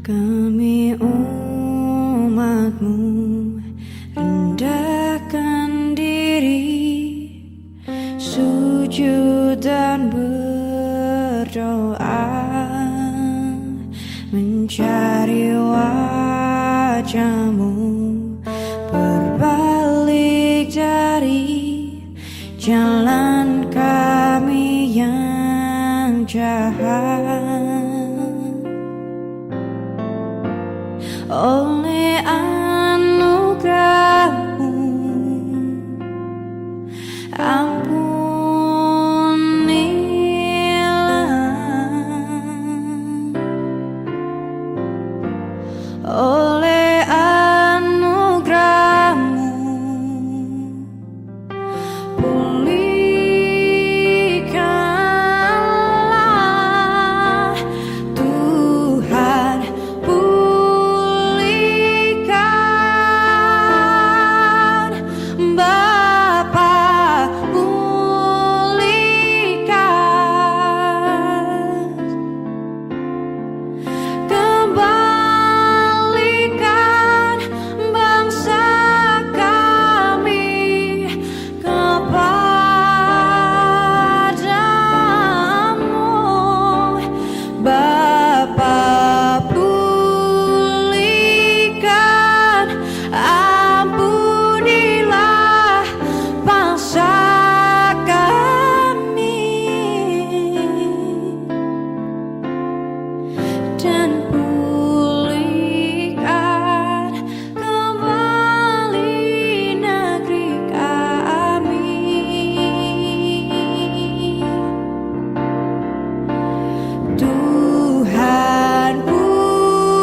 Kami umatmu rendahkan diri, sujud dan berdoa, mencari wajah-Mu, berbalik dari jalan kami yang jahat. Oleh anugerah-Mu, ampunilah. Oleh anugerah-Mu, pulihkanlah Tuhan, pulihkan Bapa, pulihkan, kembalikan bangsa kami kepadamu. Bapa, pulihkan, ampunilah bangsa kami, dan pulihkan kembali negeri kami. Tuhan, pulihkan,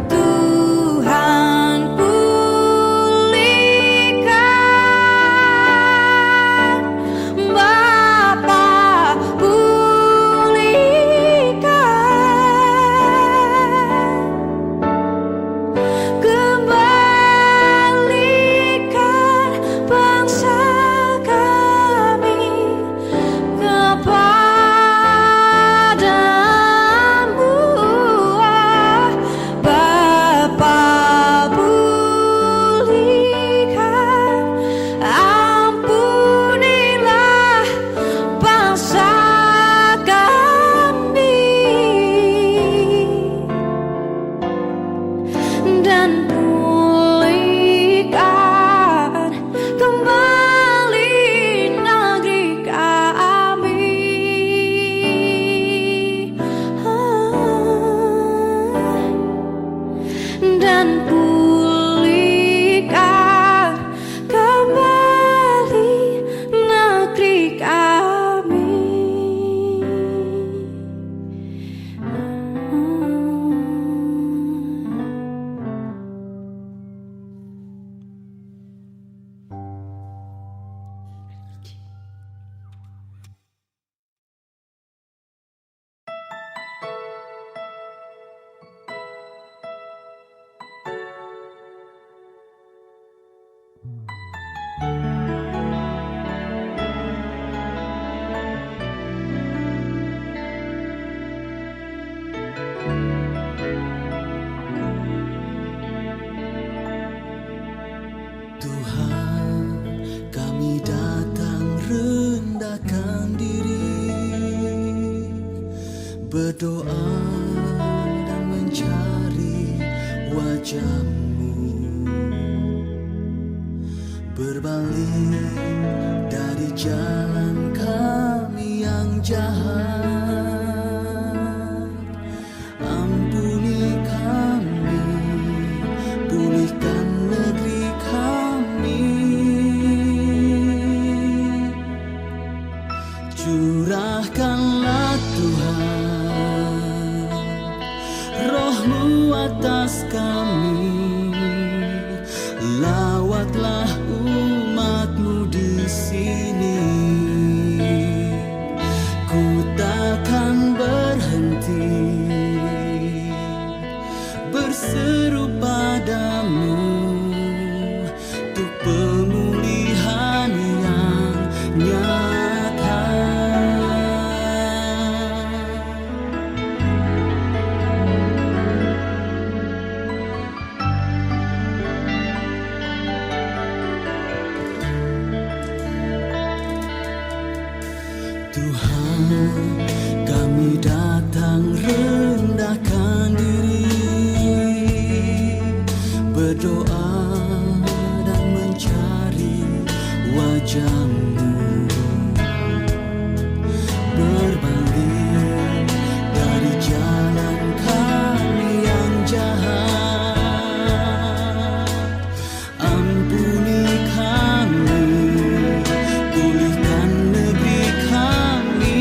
Tuhan, pulihkan Bapa, pulihkan, kembalikan bangsa kami kepadamu. Bapa, pulihkan, ampunilah bangsa kami, dan pulihkan kembali negeri kami. Dan pulihkan kembali negeri kami. Tuhan, kami datang rendahkan diri, berdoa dan mencari wajah-Mu, berbalik dari jalan kami yang jahat. Ampuni kami, pulihkan negeri kami, curahkanlah Tuhan Roh-Mu atas kami, lawatlah umat-Mu di sini. Ku takkan berhenti berseru padamu untuk pemulihan yang nyata. kami datang rendahkan diri, berdoa dan mencari wajah-Mu, berbalik dari jalan kami yang jahat. Ampuni kami, pulihkan negeri kami,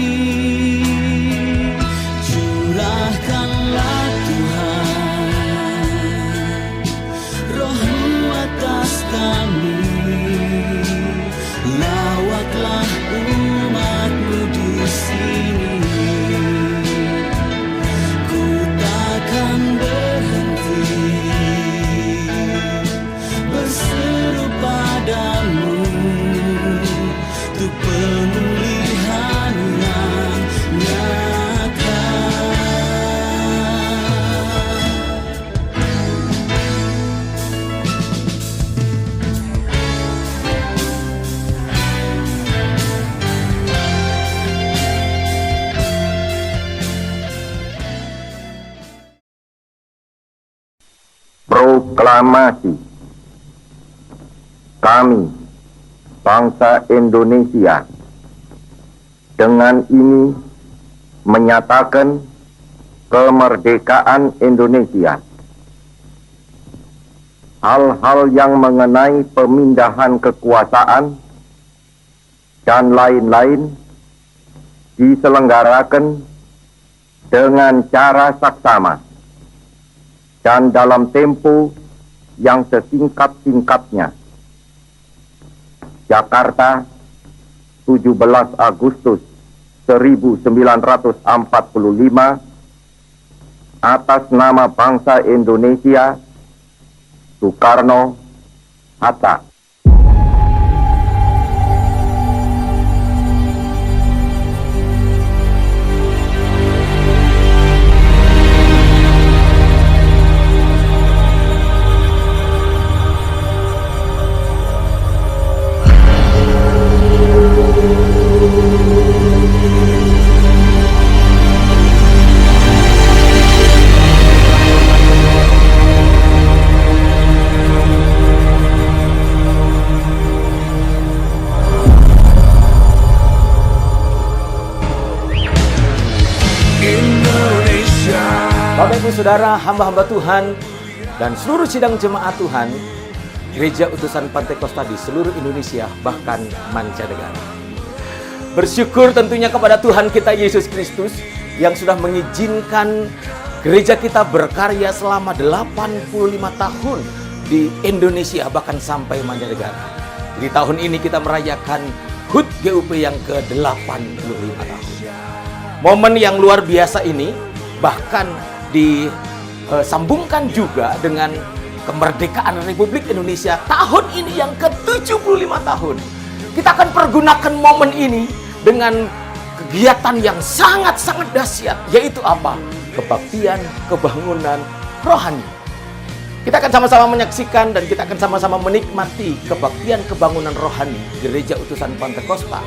curahkanlah Tuhan Roh-Mu atas kami, lawatlah umat-Mu di sini. Ku takkan berhenti berseru padamu untuk pemulihan yang nyata. Proklamasi. Kami, bangsa Indonesia, dengan ini menyatakan kemerdekaan Indonesia. Hal-hal yang mengenai pemindahan kekuasaan dan lain-lain diselenggarakan dengan cara saksama dan dalam tempo yang sesingkat-singkatnya. Jakarta, 17 Agustus 1945, atas nama bangsa Indonesia, Soekarno, Hatta. Bapak Ibu Saudara, hamba-hamba Tuhan dan seluruh sidang jemaat Tuhan, Gereja Utusan Pantekosta di seluruh Indonesia, bahkan mancanegara. Bersyukur tentunya kepada Tuhan kita Yesus Kristus yang sudah mengizinkan gereja kita berkarya selama 85 tahun di Indonesia, bahkan sampai mancanegara. Di tahun ini kita merayakan HUT GUP yang ke-85 tahun. Momen yang luar biasa ini bahkan disambungkan juga dengan kemerdekaan Republik Indonesia tahun ini yang ke-75 tahun. Kita akan pergunakan momen ini dengan kegiatan yang sangat-sangat dahsyat, yaitu apa? Kebaktian, kebangunan rohani. Kita akan sama-sama menyaksikan dan kita akan sama-sama menikmati kebaktian kebangunan rohani Gereja Utusan Pantekosta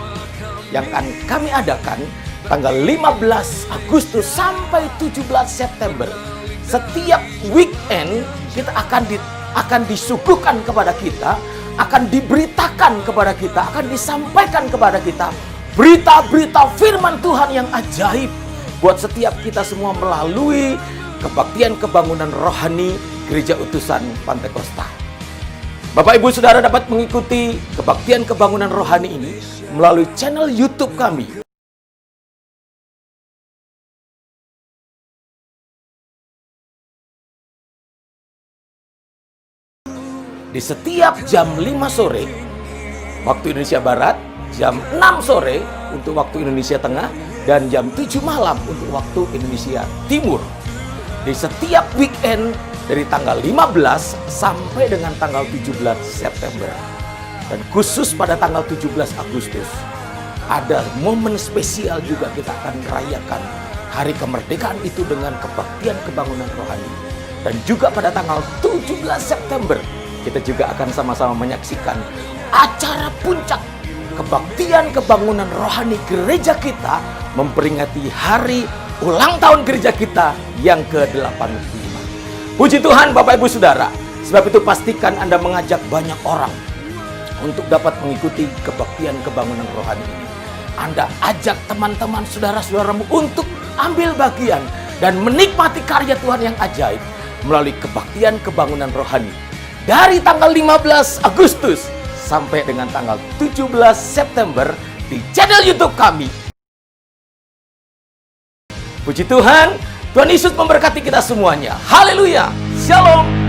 yang akan kami adakan tanggal 15 Agustus sampai 17 September. Setiap weekend kita akan disuguhkan kepada kita, akan diberitakan kepada kita, akan disampaikan kepada kita berita-berita firman Tuhan yang ajaib buat setiap kita semua melalui kebaktian kebangunan rohani Gereja Utusan Pantekosta. Bapak Ibu Saudara dapat mengikuti kebaktian kebangunan rohani ini melalui channel YouTube kami. Di setiap jam 5 sore waktu Indonesia Barat, jam 6 sore untuk waktu Indonesia Tengah, dan jam 7 malam untuk waktu Indonesia Timur. Di setiap weekend dari tanggal 15 sampai dengan tanggal 17 September. Dan khusus pada tanggal 17 Agustus ada momen spesial juga, kita akan merayakan hari kemerdekaan itu dengan kebaktian kebangunan rohani. Dan juga pada tanggal 17 September kita juga akan sama-sama menyaksikan acara puncak kebaktian kebangunan rohani gereja kita memperingati hari ulang tahun gereja kita yang ke-85. Puji Tuhan Bapak Ibu Saudara, sebab itu pastikan Anda mengajak banyak orang untuk dapat mengikuti kebaktian kebangunan rohani ini. Anda ajak teman-teman saudara-saudaramu untuk ambil bagian dan menikmati karya Tuhan yang ajaib melalui kebaktian kebangunan rohani dari tanggal 15 Agustus sampai dengan tanggal 17 September di channel YouTube kami. Puji Tuhan, Tuhan Yesus memberkati kita semuanya. Haleluya. Shalom.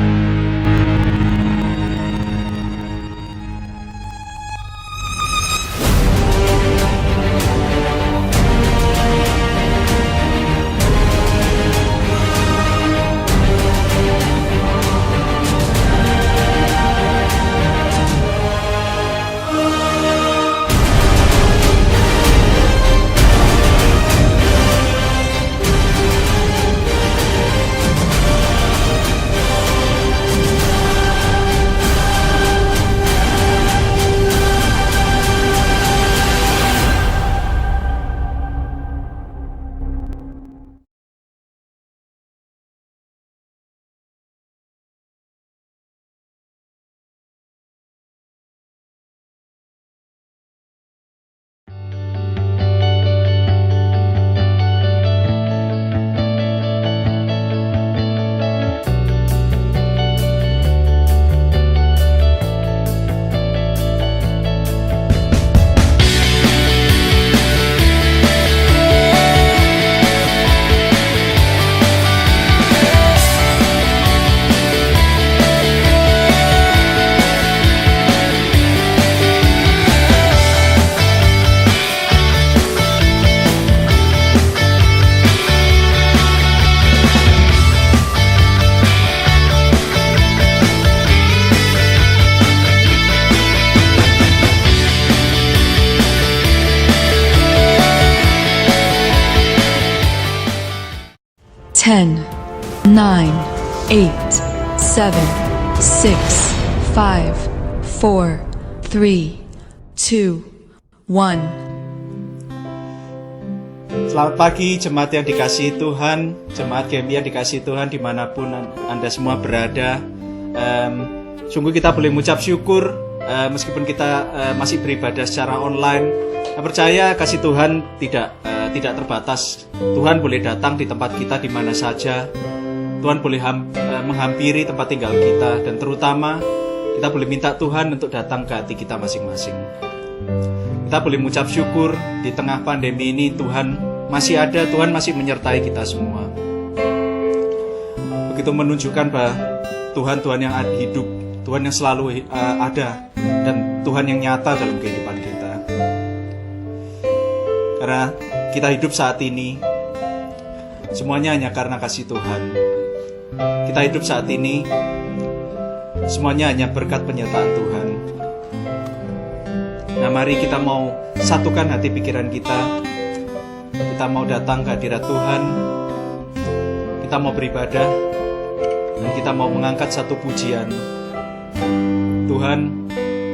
Ten, 9, 8, 7, 6, 5, 4, 3, 2, 1. Selamat pagi jemaat yang dikasihi Tuhan, jemaat GMI yang dikasihi Tuhan dimanapun Anda semua berada. Sungguh kita boleh mengucap syukur meskipun kita masih beribadah secara online. Saya percaya kasih Tuhan tidak terbatas. Tuhan boleh datang di tempat kita di mana saja. Tuhan boleh menghampiri tempat tinggal kita, dan terutama kita boleh minta Tuhan untuk datang ke hati kita masing-masing. Kita boleh mengucap syukur di tengah pandemi ini Tuhan masih ada, Tuhan masih menyertai kita semua. Begitu menunjukkan bahwa Tuhan yang hidup, Tuhan yang selalu ada, dan Tuhan yang nyata dalam kehidupan kita. Karena kita hidup saat ini semuanya hanya karena kasih Tuhan. Kita hidup saat ini semuanya hanya berkat penyertaan Tuhan. Nah, mari kita mau satukan hati pikiran kita. Kita mau datang ke hadirat Tuhan. Kita mau beribadah, dan kita mau mengangkat satu pujian. Tuhan,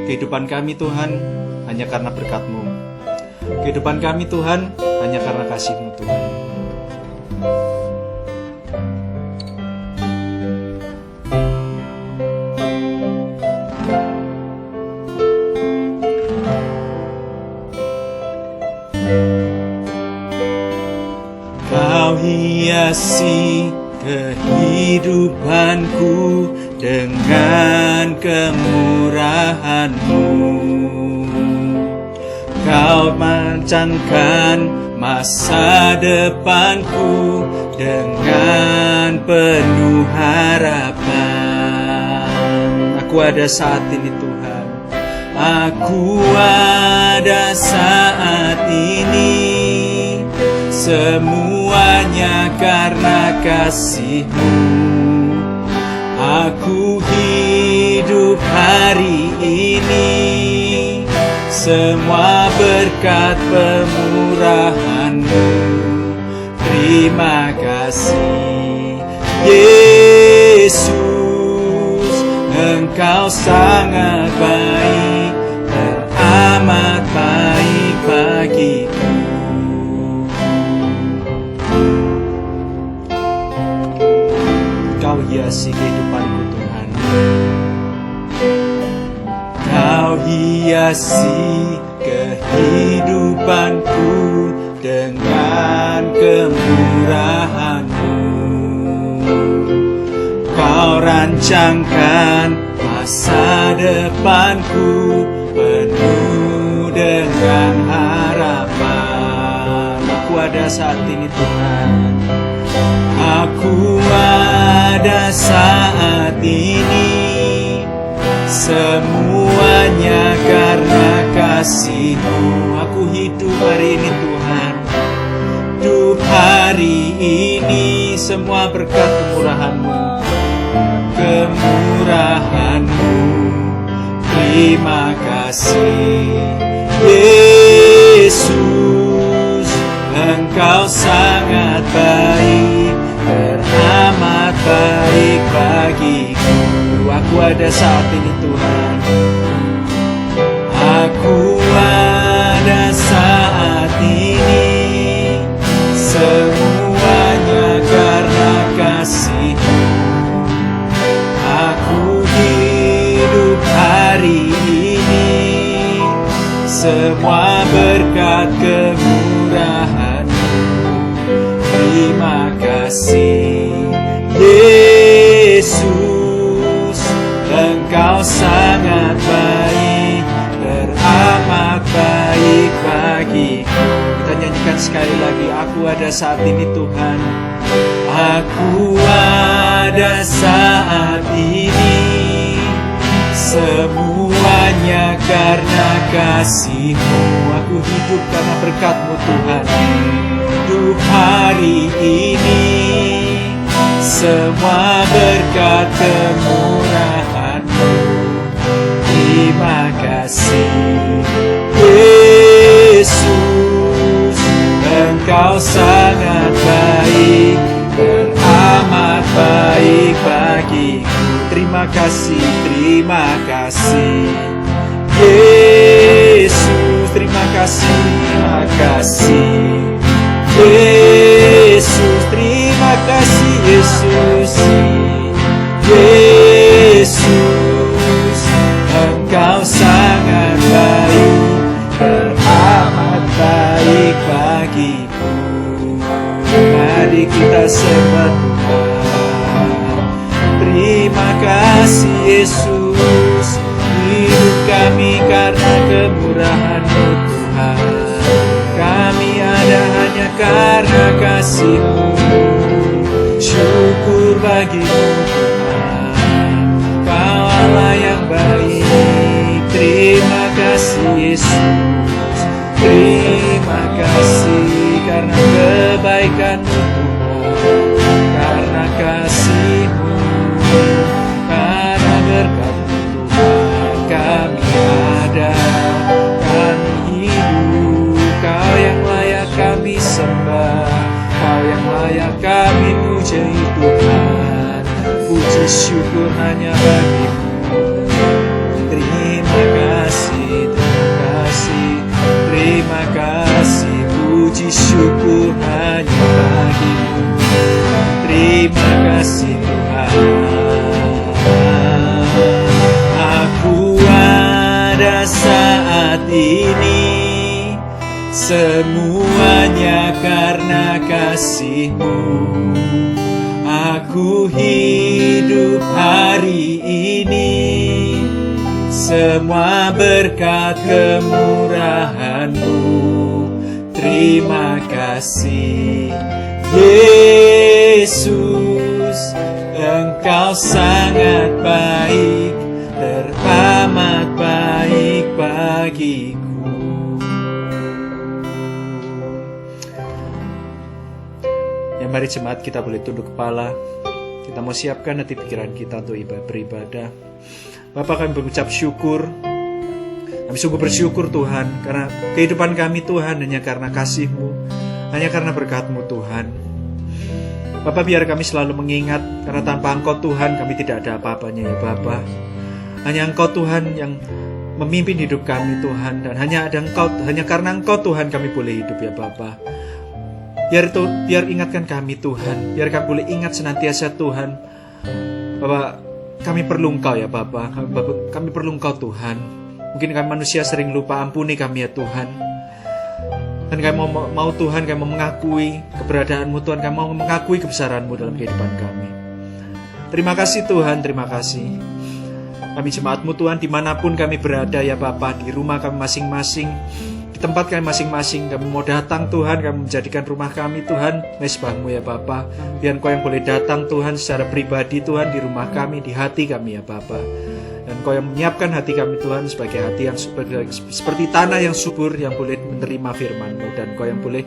kehidupan kami Tuhan hanya karena berkat-Mu. Kehidupan kami Tuhan hanya karena kasih-Mu Tuhan. Kau hiasi kehidupanku dengan kemurahan-Mu. Kau mancankan masa depanku dengan penuh harapan. Aku ada saat ini Tuhan. Aku ada saat ini. Semuanya karena kasih-Mu. Aku hidup hari ini. Semua berkat pemurahan-Mu. Terima kasih Yesus, Engkau sangat baik, teramat baik. hiasi kehidupanku Tuhan. Kau hiasi kehidupanku dengan kemurahan-Mu. Kau rancangkan masa depanku penuh dengan harapan. Aku ada saat ini Tuhan. Aku ada saat ini. Semuanya karena kasih-Mu. Aku hidup hari ini Tuhan. Hidup hari ini semua berkat kemurahan-Mu. Kemurahan-Mu. Terima kasih Yesus. Engkau sangat baik, teramat baik bagiku. Aku ada saat ini Tuhan. Aku ada saat ini. Semuanya karena kasih-Mu. Aku hidup hari ini. Semua berkat kemurahan-Mu. Terima kasih Yesus. Engkau sangat baik, teramat baik bagiku. Kita nyanyikan sekali lagi. Aku ada saat ini Tuhan. Aku ada saat ini. Semuanya karena kasih-Mu. Aku hidup karena berkat-Mu Tuhan. Hidup hari ini. Semua berkat kemurahan-Mu. Terima kasih Yesus. Engkau sangat baik, teramat baik bagiku. Terima kasih Yesus. Terima kasih Yesus. Terima kasih Yesus. Yesus, Engkau sangat baik, teramat baik bagiku. Mari kita sembah Tuhan. Terima kasih Yesus. Hidup kami karena kemurahan-Mu Tuhan. Kami ada hanya karena kasih-Mu. Syukur bagi-Mu Tuhan. Kau Allah yang baik. Terima kasih Yesus. Terima kasih karena kebaikan-Mu Tuhan. Karena kasih-Mu, karena berkat-Mu Tuhan, kami ada, kami hidup. Kau yang layak kami sembah, Kau yang layak kami puji Tuhan. Puji syukur hanya bagi-Mu. Terima kasih, terima kasih. Puji syukur hanya bagi-Mu. Terima kasih Tuhan. Aku ada saat ini. Semuanya karena kasih-Mu. Aku hidup hari ini. Semua berkat kemurahan-Mu. Terima kasih Yesus. Engkau sangat baik, teramat baik bagiku. Ya, mari jemaat kita boleh tunduk kepala. Kita mau siapkan hati pikiran kita untuk beribadah. Bapa, kami berucap syukur. Kami sungguh bersyukur Tuhan, karena kehidupan kami Tuhan hanya karena kasih-Mu, hanya karena berkat-Mu Tuhan. Bapa, biar kami selalu mengingat, karena tanpa Engkau Tuhan kami tidak ada apa-apanya ya Bapa. Hanya Engkau Tuhan yang memimpin hidup kami Tuhan, dan hanya karena Engkau Tuhan kami boleh hidup ya Bapa. Biar ingatkan kami Tuhan, biar kami boleh ingat senantiasa Tuhan, Bapak, kami perlu Engkau ya Bapak. Kami perlu Engkau Tuhan. Mungkin kami manusia sering lupa, ampuni kami ya Tuhan. Dan kami mau Tuhan, kami mau mengakui keberadaanmu Tuhan, kami mau mengakui kebesaranmu dalam kehidupan kami. Terima kasih Tuhan, terima kasih. Kami jemaatmu Tuhan, dimanapun kami berada ya Bapa, di rumah kami masing-masing, di tempat kami masing-masing, kami mau datang Tuhan, kami menjadikan rumah kami Tuhan mesbahmu ya Bapa. Biar Kau yang boleh datang Tuhan secara pribadi Tuhan di rumah kami, di hati kami ya Bapa. Dan Kau yang menyiapkan hati kami Tuhan sebagai hati yang seperti tanah yang subur, yang boleh menerima firman-Mu. Dan Kau yang boleh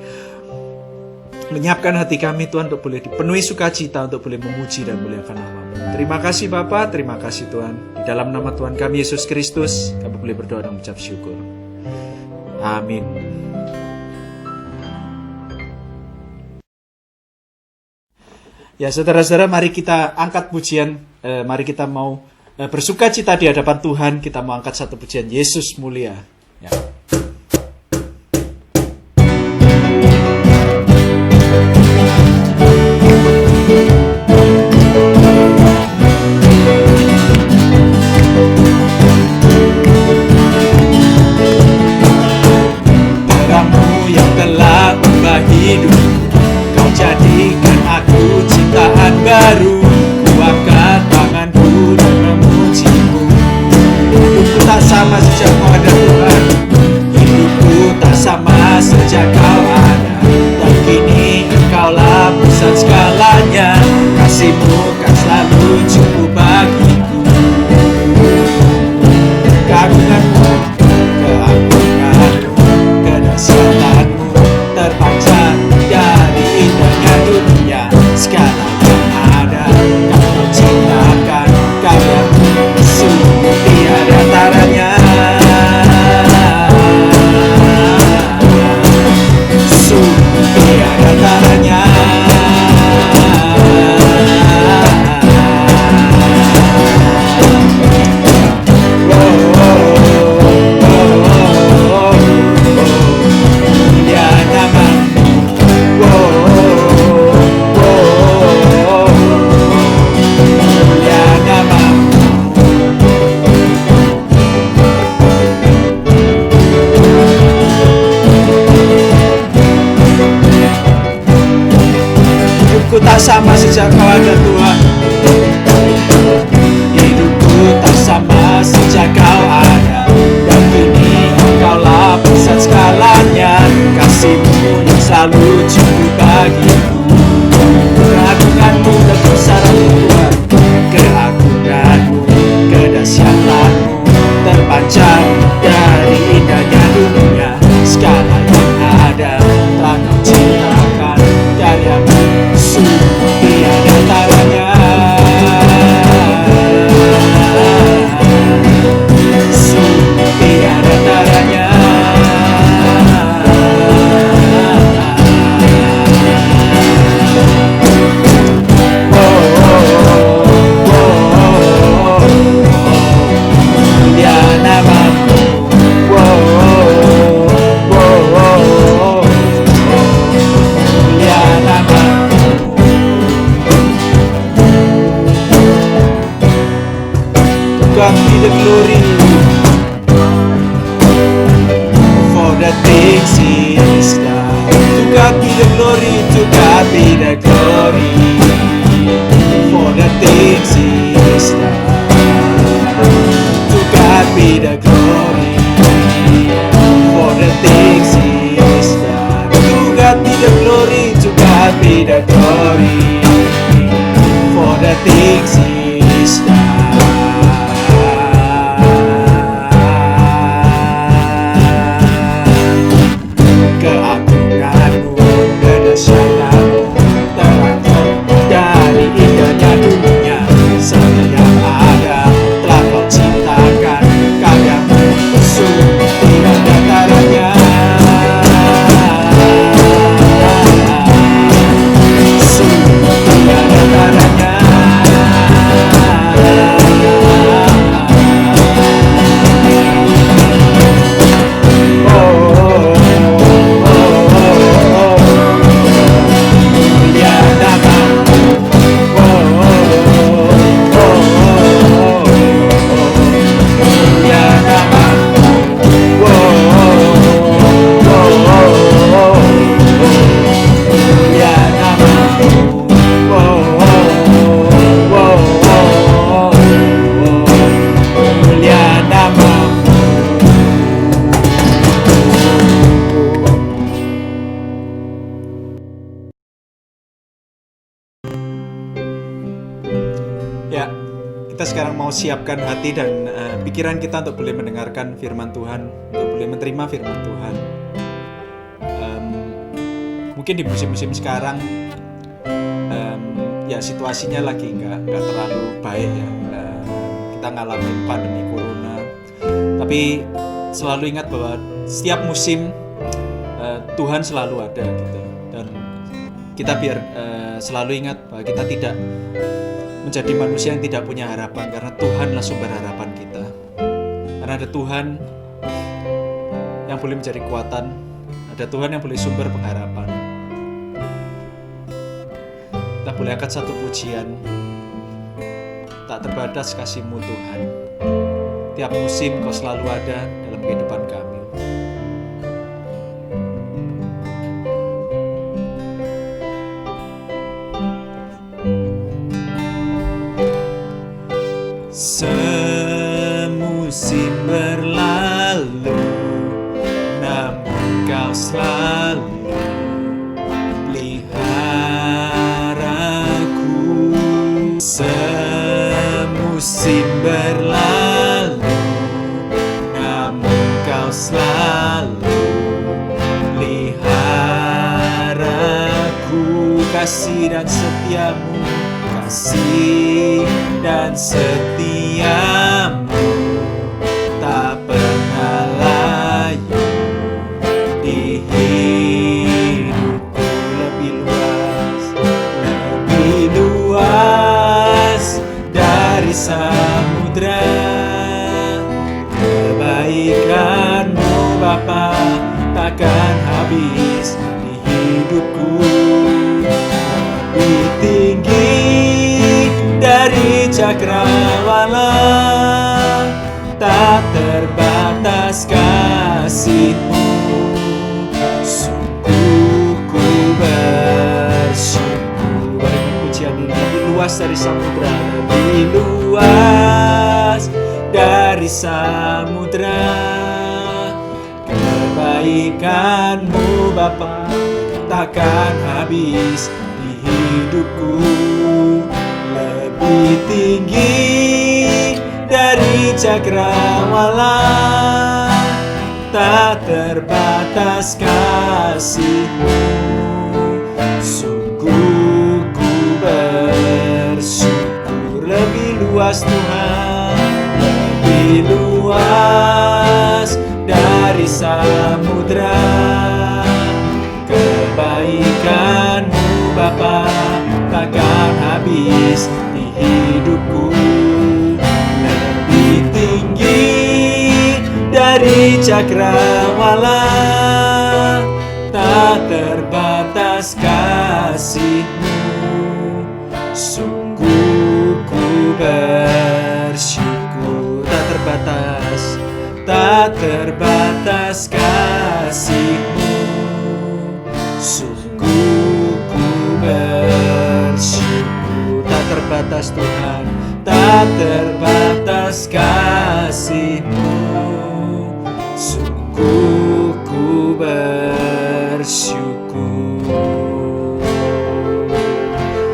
menyiapkan hati kami Tuhan untuk boleh dipenuhi sukacita, untuk boleh memuji dan muliakan nama-Mu. Terima kasih Bapa, terima kasih Tuhan. Di dalam nama Tuhan kami Yesus Kristus, kami boleh berdoa dan mengucap syukur. Amin. Ya saudara-saudara, mari kita angkat pujian, mari kita mau bersukacita di hadapan Tuhan. Kita mau angkat satu pujian, Yesus mulia. Ya. Sama sejak Kau ada Tuhan, hidupku tak sama sejak Kau ada. Dan kini Engkaulah pusat segalanya, kasih-Mu yang selalu cukup bagiku. Keagungan-Mu dan kebesaran-Mu Tuhan, keagungan-Mu, kedahsyatan-Mu terpancar dari indahnya dunia. Segala yang ada telah Kau ciptakan, karya-Mu tiada taranya. Tiada taranya. Mulia nama-Mu. Mulia nama-Mu. God be the glory for the things He has done. To God be the glory, to God be the glory for the things He has done. To God be the glory for the things He has done. To God be the glory, to God be the glory for the things He has done. Tiada taranya. kita sekarang mau siapkan hati dan pikiran kita untuk boleh mendengarkan firman Tuhan, untuk boleh menerima firman Tuhan. Mungkin di musim-musim sekarang ya situasinya lagi nggak terlalu baik ya. Kita ngalamin pandemi corona, tapi selalu ingat bahwa setiap musim Tuhan selalu ada gitu, dan kita biar selalu ingat bahwa kita tidak menjadi manusia yang tidak punya harapan, karena Tuhanlah sumber harapan kita. Karena ada Tuhan yang boleh menjadi kekuatan, ada Tuhan yang boleh sumber pengharapan. Kita boleh angkat satu pujian, tak terbatas kasih-Mu Tuhan. Tiap musim Kau selalu ada dalam kehidupan kami. Semusim berlalu, namun Kau selalu peliharaku. Semusim berlalu, namun Kau selalu peliharaku. Kasih dan setiamu, kasih dan setiamu tak pernah layu di hidupku. Lebih luas dari samudra kebaikan-Mu Bapa takkan habis di hidupku. Lebih tinggi dari cakrawala, tak terbatas kasih-Mu. Sungguh ku bersyukur. Bagi pujian ini lebih luas dari samudra, lebih luas dari samudra. Kebaikan-Mu Bapa takkan habis di hidupku. Lebih tinggi dari cakrawala, tak terbatas kasih-Mu. Sungguh ku bersyukur. Lebih luas Tuhan, lebih luas dari samudra. Kebaikan-Mu Bapa takkan habis di hidupku. Lebih tinggi dari cakrawala, tak terbatas kasih-Mu. Sungguh ku bersyukur. Tak terbatas kasih-Mu. Sungguh ku bersyukur. Tak terbatas Tuhan, tak terbatas kasih-Mu. Sungguh ku bersyukur.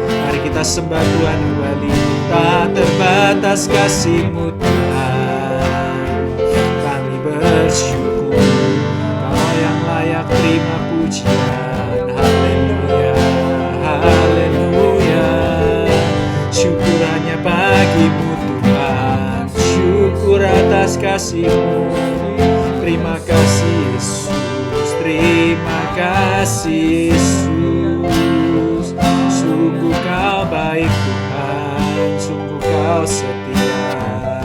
Mari kita sembah Tuhan kembali. Tak terbatas kasih-Mu Tuhan, kami bersyukur. Kau yang layak terima pujian. Haleluya, haleluya. Syukur hanya bagi-Mu Tuhan. Syukur atas kasih-Mu. Terima kasih Yesus, terima kasih Yesus. Sungguh Kau baik Tuhan, sungguh Kau setia.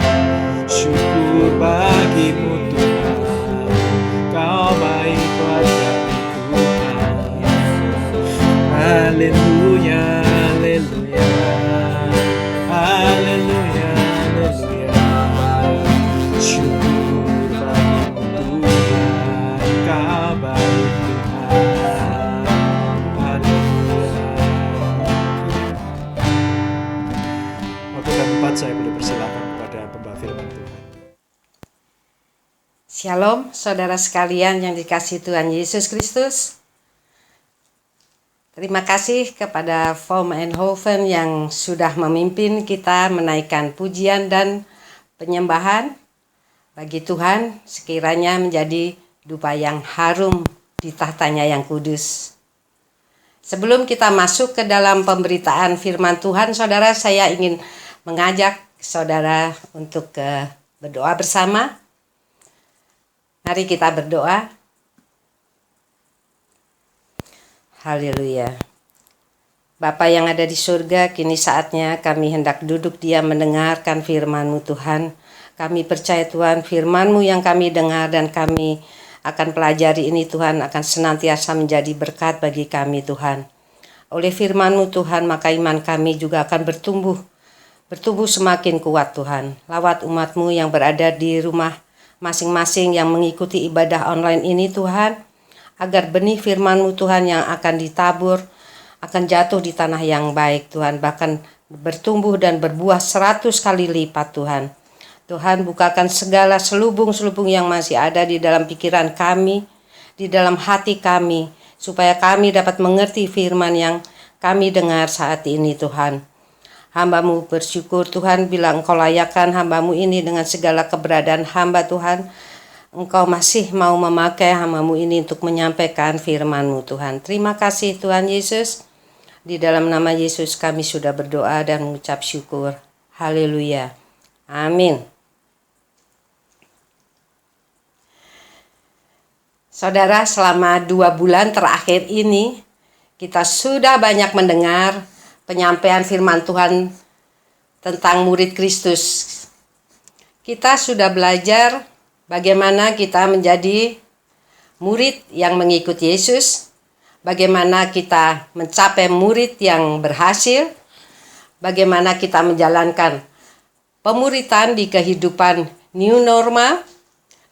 Syukur bagi-Mu Tuhan, Kau baik pada Tuhan. Haleluya, haleluya, haleluya, haleluya. Syukur bagi-Mu Tuhan, Kau baik Tuhan. Haleluya. Waktu keempat saya boleh persilakan kepada pembawa firman Tuhan. Shalom, saudara sekalian yang dikasihi Tuhan Yesus Kristus. Terima kasih kepada Vom Eindhoven yang sudah memimpin kita menaikkan pujian dan penyembahan bagi Tuhan, sekiranya menjadi dupa yang harum di tahtanya yang kudus. Sebelum kita masuk ke dalam pemberitaan firman Tuhan, saudara, saya ingin mengajak saudara untuk berdoa bersama. Mari kita berdoa. Haleluya. Bapa yang ada di surga, kini saatnya kami hendak duduk diam mendengarkan firman-Mu Tuhan. Kami percaya Tuhan, firman-Mu yang kami dengar dan kami akan pelajari ini Tuhan akan senantiasa menjadi berkat bagi kami Tuhan. Oleh firman-Mu Tuhan, maka iman kami juga akan bertumbuh semakin kuat Tuhan. Lawat umat-Mu yang berada di rumah masing-masing yang mengikuti ibadah online ini Tuhan, agar benih firman-Mu Tuhan yang akan ditabur akan jatuh di tanah yang baik Tuhan, bahkan bertumbuh dan berbuah 100 kali lipat Tuhan. Tuhan, bukakan segala selubung-selubung yang masih ada di dalam pikiran kami, di dalam hati kami, supaya kami dapat mengerti firman yang kami dengar saat ini Tuhan. Hamba-Mu bersyukur Tuhan bila Engkau layakkan hamba-Mu ini dengan segala keberadaan hamba Tuhan. Engkau masih mau memakai hamba-Mu ini untuk menyampaikan firman-Mu Tuhan. Terima kasih Tuhan Yesus. Di dalam nama Yesus kami sudah berdoa dan mengucap syukur. Haleluya. Amin. Saudara, selama 2 bulan terakhir ini kita sudah banyak mendengar penyampaian firman Tuhan tentang murid Kristus. Kita sudah belajar bagaimana kita menjadi murid yang mengikuti Yesus, bagaimana kita mencapai murid yang berhasil, bagaimana kita menjalankan pemuritan di kehidupan new normal,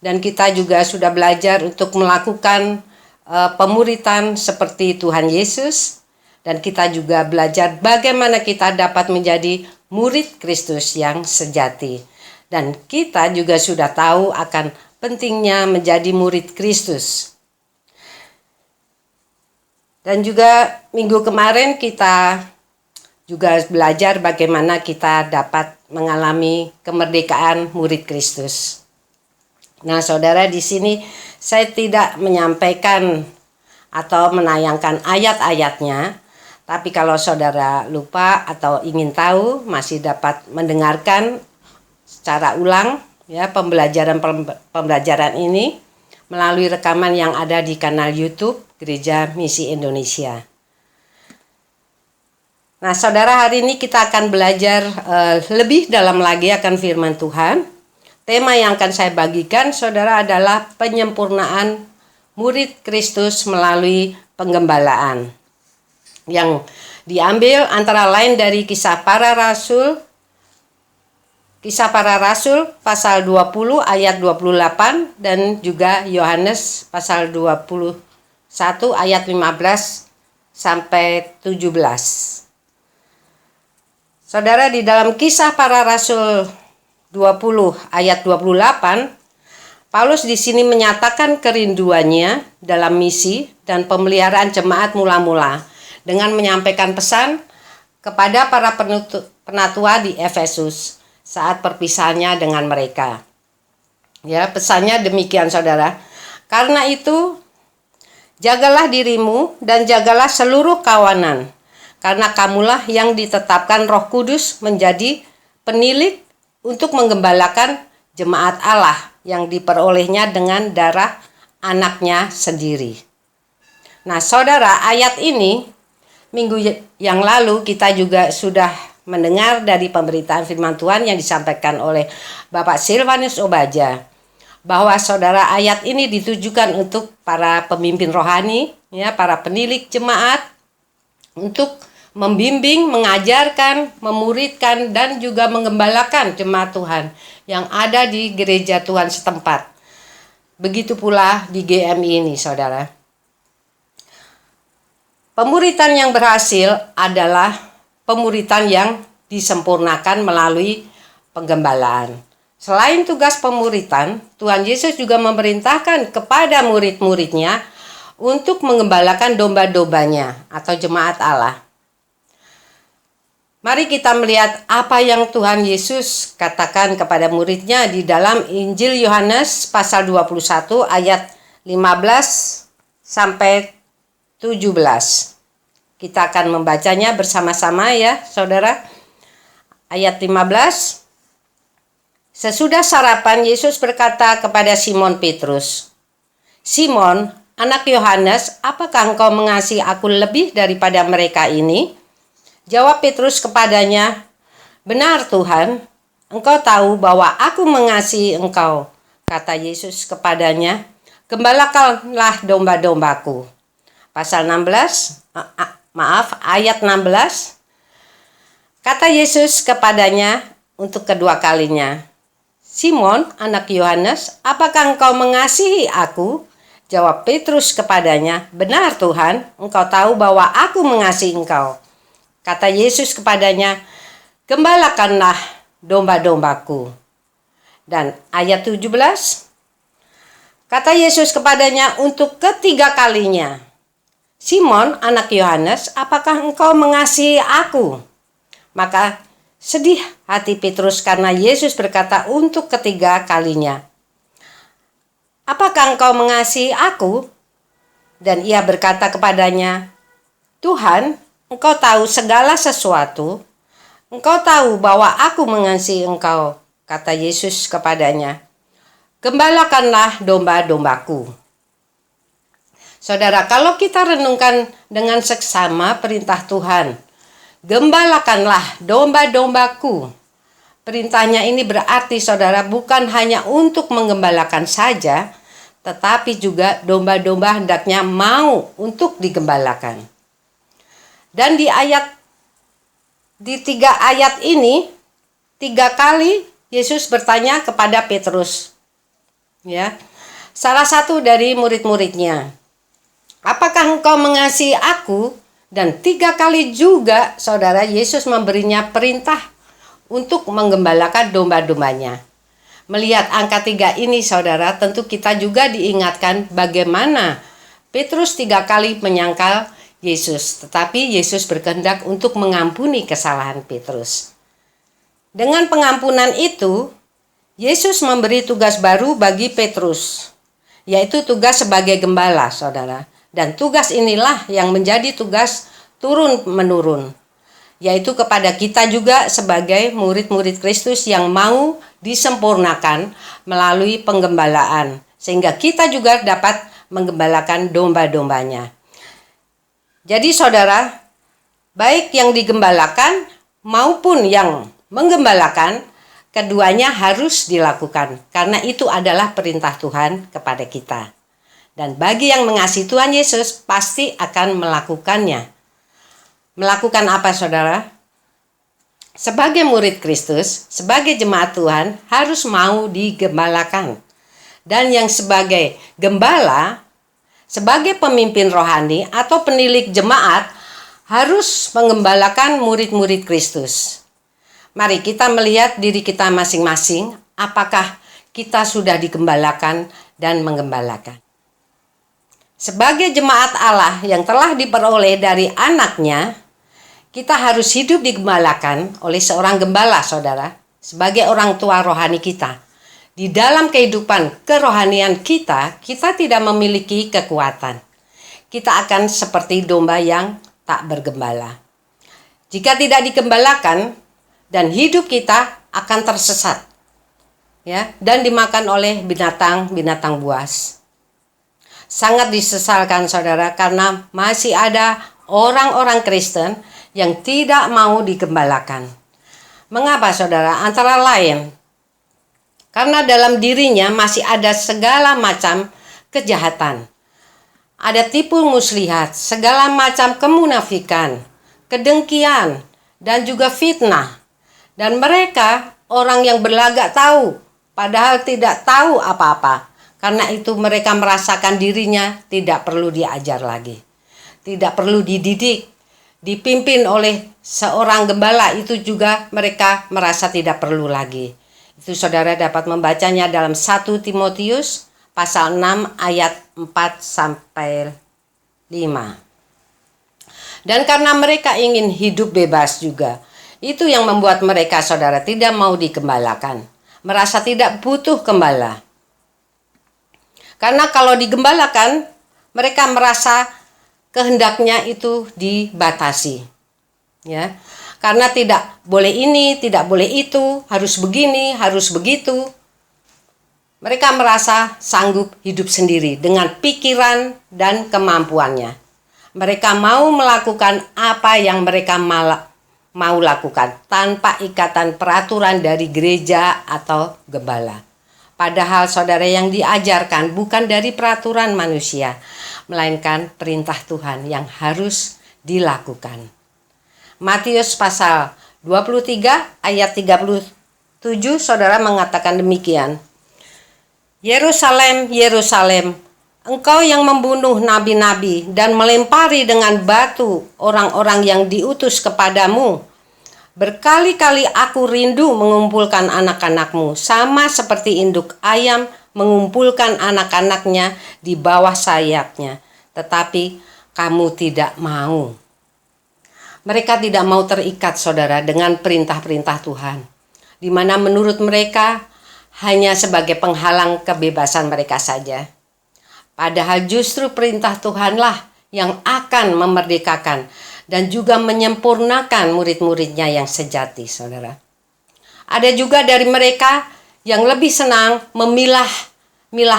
dan kita juga sudah belajar untuk melakukan pemuritan seperti Tuhan Yesus, dan kita juga belajar bagaimana kita dapat menjadi murid Kristus yang sejati. Dan kita juga sudah tahu akan pentingnya menjadi murid Kristus. Dan juga minggu kemarin kita juga belajar bagaimana kita dapat mengalami kemerdekaan murid Kristus. Nah, saudara, di sini saya tidak menyampaikan atau menayangkan ayat-ayatnya, tapi kalau saudara lupa atau ingin tahu, masih dapat mendengarkan secara ulang ya pembelajaran ini melalui rekaman yang ada di kanal YouTube Gereja Misi Indonesia. Nah, saudara, hari ini kita akan belajar lebih dalam lagi akan firman Tuhan. Tema yang akan saya bagikan, saudara, adalah penyempurnaan murid Kristus melalui penggembalaan, yang diambil antara lain dari Kisah Para Rasul pasal 20 ayat 28 dan juga Yohanes pasal 21 ayat 15 sampai 17. Saudara, di dalam Kisah Para Rasul 20 ayat 28, Paulus di sini menyatakan kerinduannya dalam misi dan pemeliharaan jemaat mula-mula dengan menyampaikan pesan kepada para penatua di Efesus saat perpisahannya dengan mereka. Ya, pesannya demikian, saudara. Karena itu, jagalah dirimu dan jagalah seluruh kawanan, karena kamulah yang ditetapkan Roh Kudus menjadi penilik untuk menggembalakan jemaat Allah yang diperolehnya dengan darah anaknya sendiri. Nah, saudara, ayat ini minggu yang lalu kita juga sudah mendengar dari pemberitaan firman Tuhan yang disampaikan oleh Bapak Silvanus Obaja, bahwa saudara, ayat ini ditujukan untuk para pemimpin rohani, ya, para penilik jemaat, untuk membimbing, mengajarkan, memuridkan, dan juga menggembalakan jemaat Tuhan yang ada di gereja Tuhan setempat. Begitu pula di GMI ini, saudara. Pemuritan yang berhasil adalah pemuritan yang disempurnakan melalui penggembalaan. Selain tugas pemuritan, Tuhan Yesus juga memerintahkan kepada murid-muridnya untuk mengembalakan domba-dombanya atau jemaat Allah. Mari kita melihat apa yang Tuhan Yesus katakan kepada muridnya di dalam Injil Yohanes pasal 21 ayat 15 sampai 17. Kita akan membacanya bersama-sama ya, saudara. Ayat 15. Sesudah sarapan, Yesus berkata kepada Simon Petrus, "Simon, anak Yohanes, apakah engkau mengasihi aku lebih daripada mereka ini?" Jawab Petrus kepadanya, "Benar Tuhan, engkau tahu bahwa aku mengasihi engkau." Kata Yesus kepadanya, "Gembalakanlah domba-dombaku." Pasal 16, ayat 16. Kata Yesus kepadanya untuk kedua kalinya, "Simon, anak Yohanes, apakah engkau mengasihi aku?" Jawab Petrus kepadanya, "Benar Tuhan, engkau tahu bahwa aku mengasihi engkau." Kata Yesus kepadanya, "Gembalakanlah domba-dombaku." Dan ayat 17, kata Yesus kepadanya untuk ketiga kalinya, "Simon, anak Yohanes, apakah engkau mengasihi aku?" Maka sedih hati Petrus karena Yesus berkata untuk ketiga kalinya, "Apakah engkau mengasihi aku?" Dan ia berkata kepadanya, "Tuhan, engkau tahu segala sesuatu. Engkau tahu bahwa aku mengasihi engkau." Kata Yesus kepadanya, "Gembalakanlah domba-dombaku." Saudara, kalau kita renungkan dengan seksama perintah Tuhan, "Gembalakanlah domba-dombaku." Perintahnya ini berarti, saudara, bukan hanya untuk menggembalakan saja, tetapi juga domba-domba hendaknya mau untuk digembalakan. Dan di 3 ayat ini 3 kali Yesus bertanya kepada Petrus. Ya. Salah satu dari murid-muridnya, "Apakah engkau mengasihi aku?" Dan 3 kali juga saudara Yesus memberinya perintah untuk menggembalakan domba-dombanya. Melihat angka 3 ini saudara, tentu kita juga diingatkan bagaimana Petrus 3 kali menyangkal Yesus, tetapi Yesus berkehendak untuk mengampuni kesalahan Petrus. Dengan pengampunan itu, Yesus memberi tugas baru bagi Petrus, yaitu tugas sebagai gembala, saudara. Dan tugas inilah yang menjadi tugas turun-menurun, yaitu kepada kita juga sebagai murid-murid Kristus yang mau disempurnakan melalui penggembalaan, sehingga kita juga dapat menggembalakan domba-dombanya. Jadi saudara, baik yang digembalakan maupun yang menggembalakan, keduanya harus dilakukan karena itu adalah perintah Tuhan kepada kita. Dan bagi yang mengasihi Tuhan Yesus pasti akan melakukannya. Melakukan apa saudara? Sebagai murid Kristus, sebagai jemaat Tuhan harus mau digembalakan. Dan yang sebagai gembala, sebagai pemimpin rohani atau penilik jemaat harus menggembalakan murid-murid Kristus. Mari kita melihat diri kita masing-masing, apakah kita sudah digembalakan dan menggembalakan. Sebagai jemaat Allah yang telah diperoleh dari anaknya, kita harus hidup digembalakan oleh seorang gembala, saudara, sebagai orang tua rohani kita. Di dalam kehidupan kerohanian kita tidak memiliki kekuatan. Kita akan seperti domba yang tak bergembala. Jika tidak digembalakan, dan hidup kita akan tersesat, ya, dan dimakan oleh binatang-binatang buas. Sangat disesalkan saudara, karena masih ada orang-orang Kristen yang tidak mau digembalakan. Mengapa saudara? Antara lain, karena dalam dirinya masih ada segala macam kejahatan. Ada tipu muslihat, segala macam kemunafikan, kedengkian, dan juga fitnah. Dan mereka orang yang berlagak tahu, padahal tidak tahu apa-apa. Karena itu mereka merasakan dirinya tidak perlu diajar lagi. Tidak perlu dididik, dipimpin oleh seorang gembala, itu juga mereka merasa tidak perlu lagi. Itu saudara dapat membacanya dalam 1 Timotius pasal 6 ayat 4 sampai Dan karena mereka ingin hidup bebas juga, itu yang membuat mereka, saudara, tidak mau digembalakan, merasa tidak butuh gembala. Karena kalau digembalakan, mereka merasa kehendaknya itu dibatasi. Ya. Karena tidak boleh ini, tidak boleh itu, harus begini, harus begitu. Mereka merasa sanggup hidup sendiri dengan pikiran dan kemampuannya. Mereka mau melakukan apa yang mereka mau lakukan tanpa ikatan peraturan dari gereja atau gembala. Padahal saudara, yang diajarkan bukan dari peraturan manusia, melainkan perintah Tuhan yang harus dilakukan. Matius pasal 23 ayat 37, saudara, mengatakan demikian. Yerusalem, Yerusalem, engkau yang membunuh nabi-nabi dan melempari dengan batu orang-orang yang diutus kepadamu. Berkali-kali aku rindu mengumpulkan anak-anakmu, sama seperti induk ayam mengumpulkan anak-anaknya di bawah sayapnya. Tetapi kamu tidak mau. Mereka tidak mau terikat, saudara, dengan perintah-perintah Tuhan, di mana menurut mereka hanya sebagai penghalang kebebasan mereka saja. Padahal justru perintah Tuhanlah yang akan memerdekakan dan juga menyempurnakan murid-muridnya yang sejati, saudara. Ada juga dari mereka yang lebih senang memilah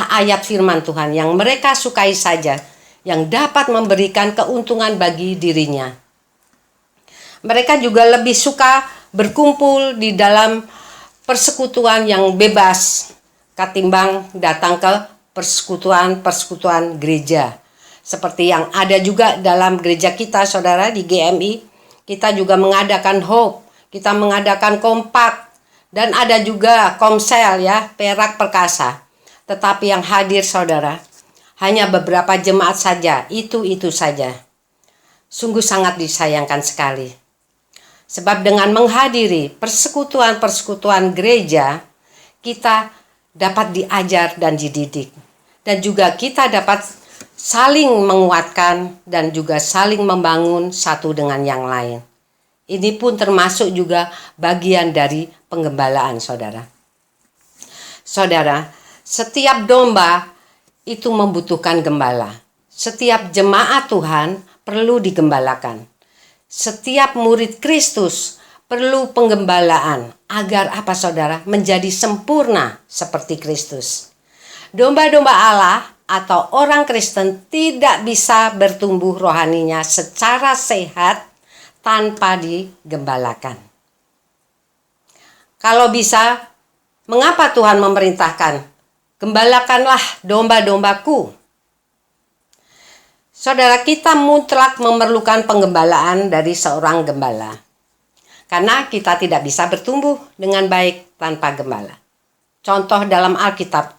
ayat firman Tuhan yang mereka sukai saja, yang dapat memberikan keuntungan bagi dirinya. Mereka juga lebih suka berkumpul di dalam persekutuan yang bebas ketimbang datang ke persekutuan gereja. Seperti yang ada juga dalam gereja kita, saudara, di GMI. Kita juga mengadakan Hope, kita mengadakan Kompak, dan ada juga Komsel, ya, Perak Perkasa. Tetapi yang hadir, saudara, hanya beberapa jemaat saja, itu saja. Sungguh sangat disayangkan sekali. Sebab dengan menghadiri persekutuan gereja, kita dapat diajar dan dididik. Dan juga kita dapat saling menguatkan dan juga saling membangun satu dengan yang lain. Ini pun termasuk juga bagian dari penggembalaan, saudara. Saudara, setiap domba itu membutuhkan gembala. Setiap jemaat Tuhan perlu digembalakan. Setiap murid Kristus perlu penggembalaan agar apa, saudara? Menjadi sempurna seperti Kristus. Domba-domba Allah atau orang Kristen tidak bisa bertumbuh rohaninya secara sehat tanpa digembalakan. Kalau bisa, mengapa Tuhan memerintahkan, gembalakanlah domba-dombaku? Saudara, kita mutlak memerlukan penggembalaan dari seorang gembala. Karena kita tidak bisa bertumbuh dengan baik tanpa gembala. Contoh dalam Alkitab,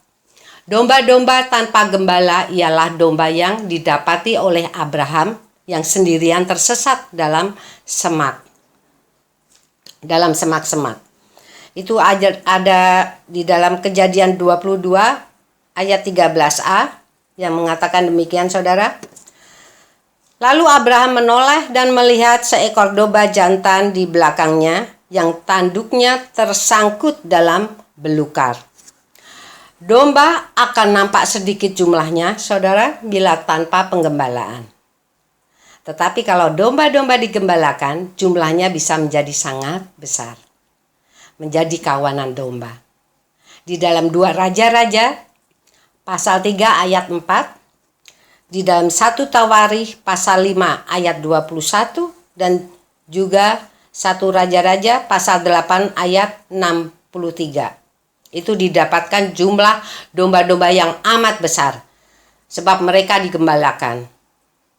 domba-domba tanpa gembala ialah domba yang didapati oleh Abraham yang sendirian tersesat dalam semak. Dalam semak-semak. Itu ada di dalam Kejadian 22 ayat 13a yang mengatakan demikian, saudara. Lalu Abraham menoleh dan melihat seekor domba jantan di belakangnya yang tanduknya tersangkut dalam belukar. Domba akan nampak sedikit jumlahnya, saudara, bila tanpa penggembalaan. Tetapi kalau domba-domba digembalakan, jumlahnya bisa menjadi sangat besar. Menjadi kawanan domba. Di dalam 2 Raja-Raja, pasal 3 ayat 4, di dalam 1 Tawarikh pasal 5 ayat 21, dan juga 1 Raja-Raja pasal 8 ayat 63. Itu didapatkan jumlah domba-domba yang amat besar, sebab mereka digembalakan.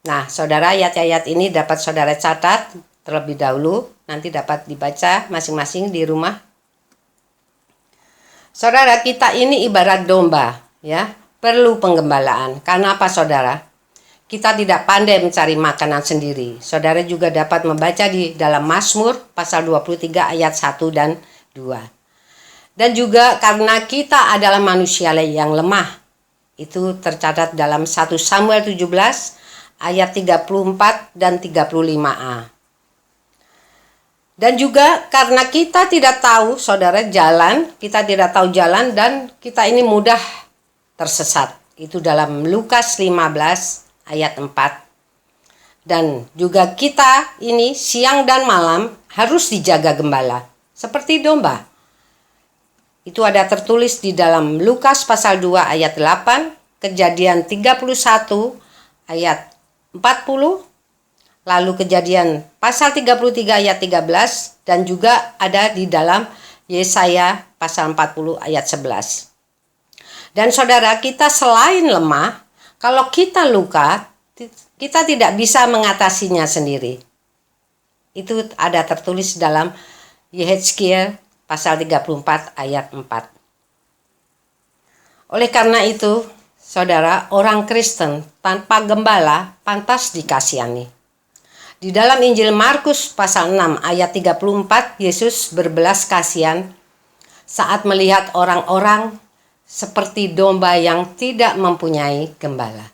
Nah, saudara, ayat-ayat ini dapat saudara catat terlebih dahulu, nanti dapat dibaca masing-masing di rumah. Saudara, kita ini ibarat domba, ya, perlu penggembalaan. Karena apa, saudara? Kita tidak pandai mencari makanan sendiri. Saudara juga dapat membaca di dalam Mazmur pasal 23 ayat 1 dan 2. Dan juga karena kita adalah manusia yang lemah. Itu tercatat dalam 1 Samuel 17 ayat 34 dan 35a. Dan juga karena kita tidak tahu, saudara, kita tidak tahu jalan dan kita ini mudah tersesat. Itu dalam Lukas 15 ayat 4. Dan juga kita ini siang dan malam harus dijaga gembala, seperti domba. Itu ada tertulis di dalam Lukas pasal 2 ayat 8, Kejadian 31 ayat 40, lalu Kejadian pasal 33 ayat 13, dan juga ada di dalam Yesaya pasal 40 ayat 11. Dan saudara, kita selain lemah, kalau kita luka, kita tidak bisa mengatasinya sendiri. Itu ada tertulis dalam Yehezkiel pasal 34 ayat 4. Oleh karena itu, saudara, orang Kristen tanpa gembala pantas dikasihani. Di dalam Injil Markus pasal 6 ayat 34, Yesus berbelas kasihan saat melihat orang-orang seperti domba yang tidak mempunyai gembala.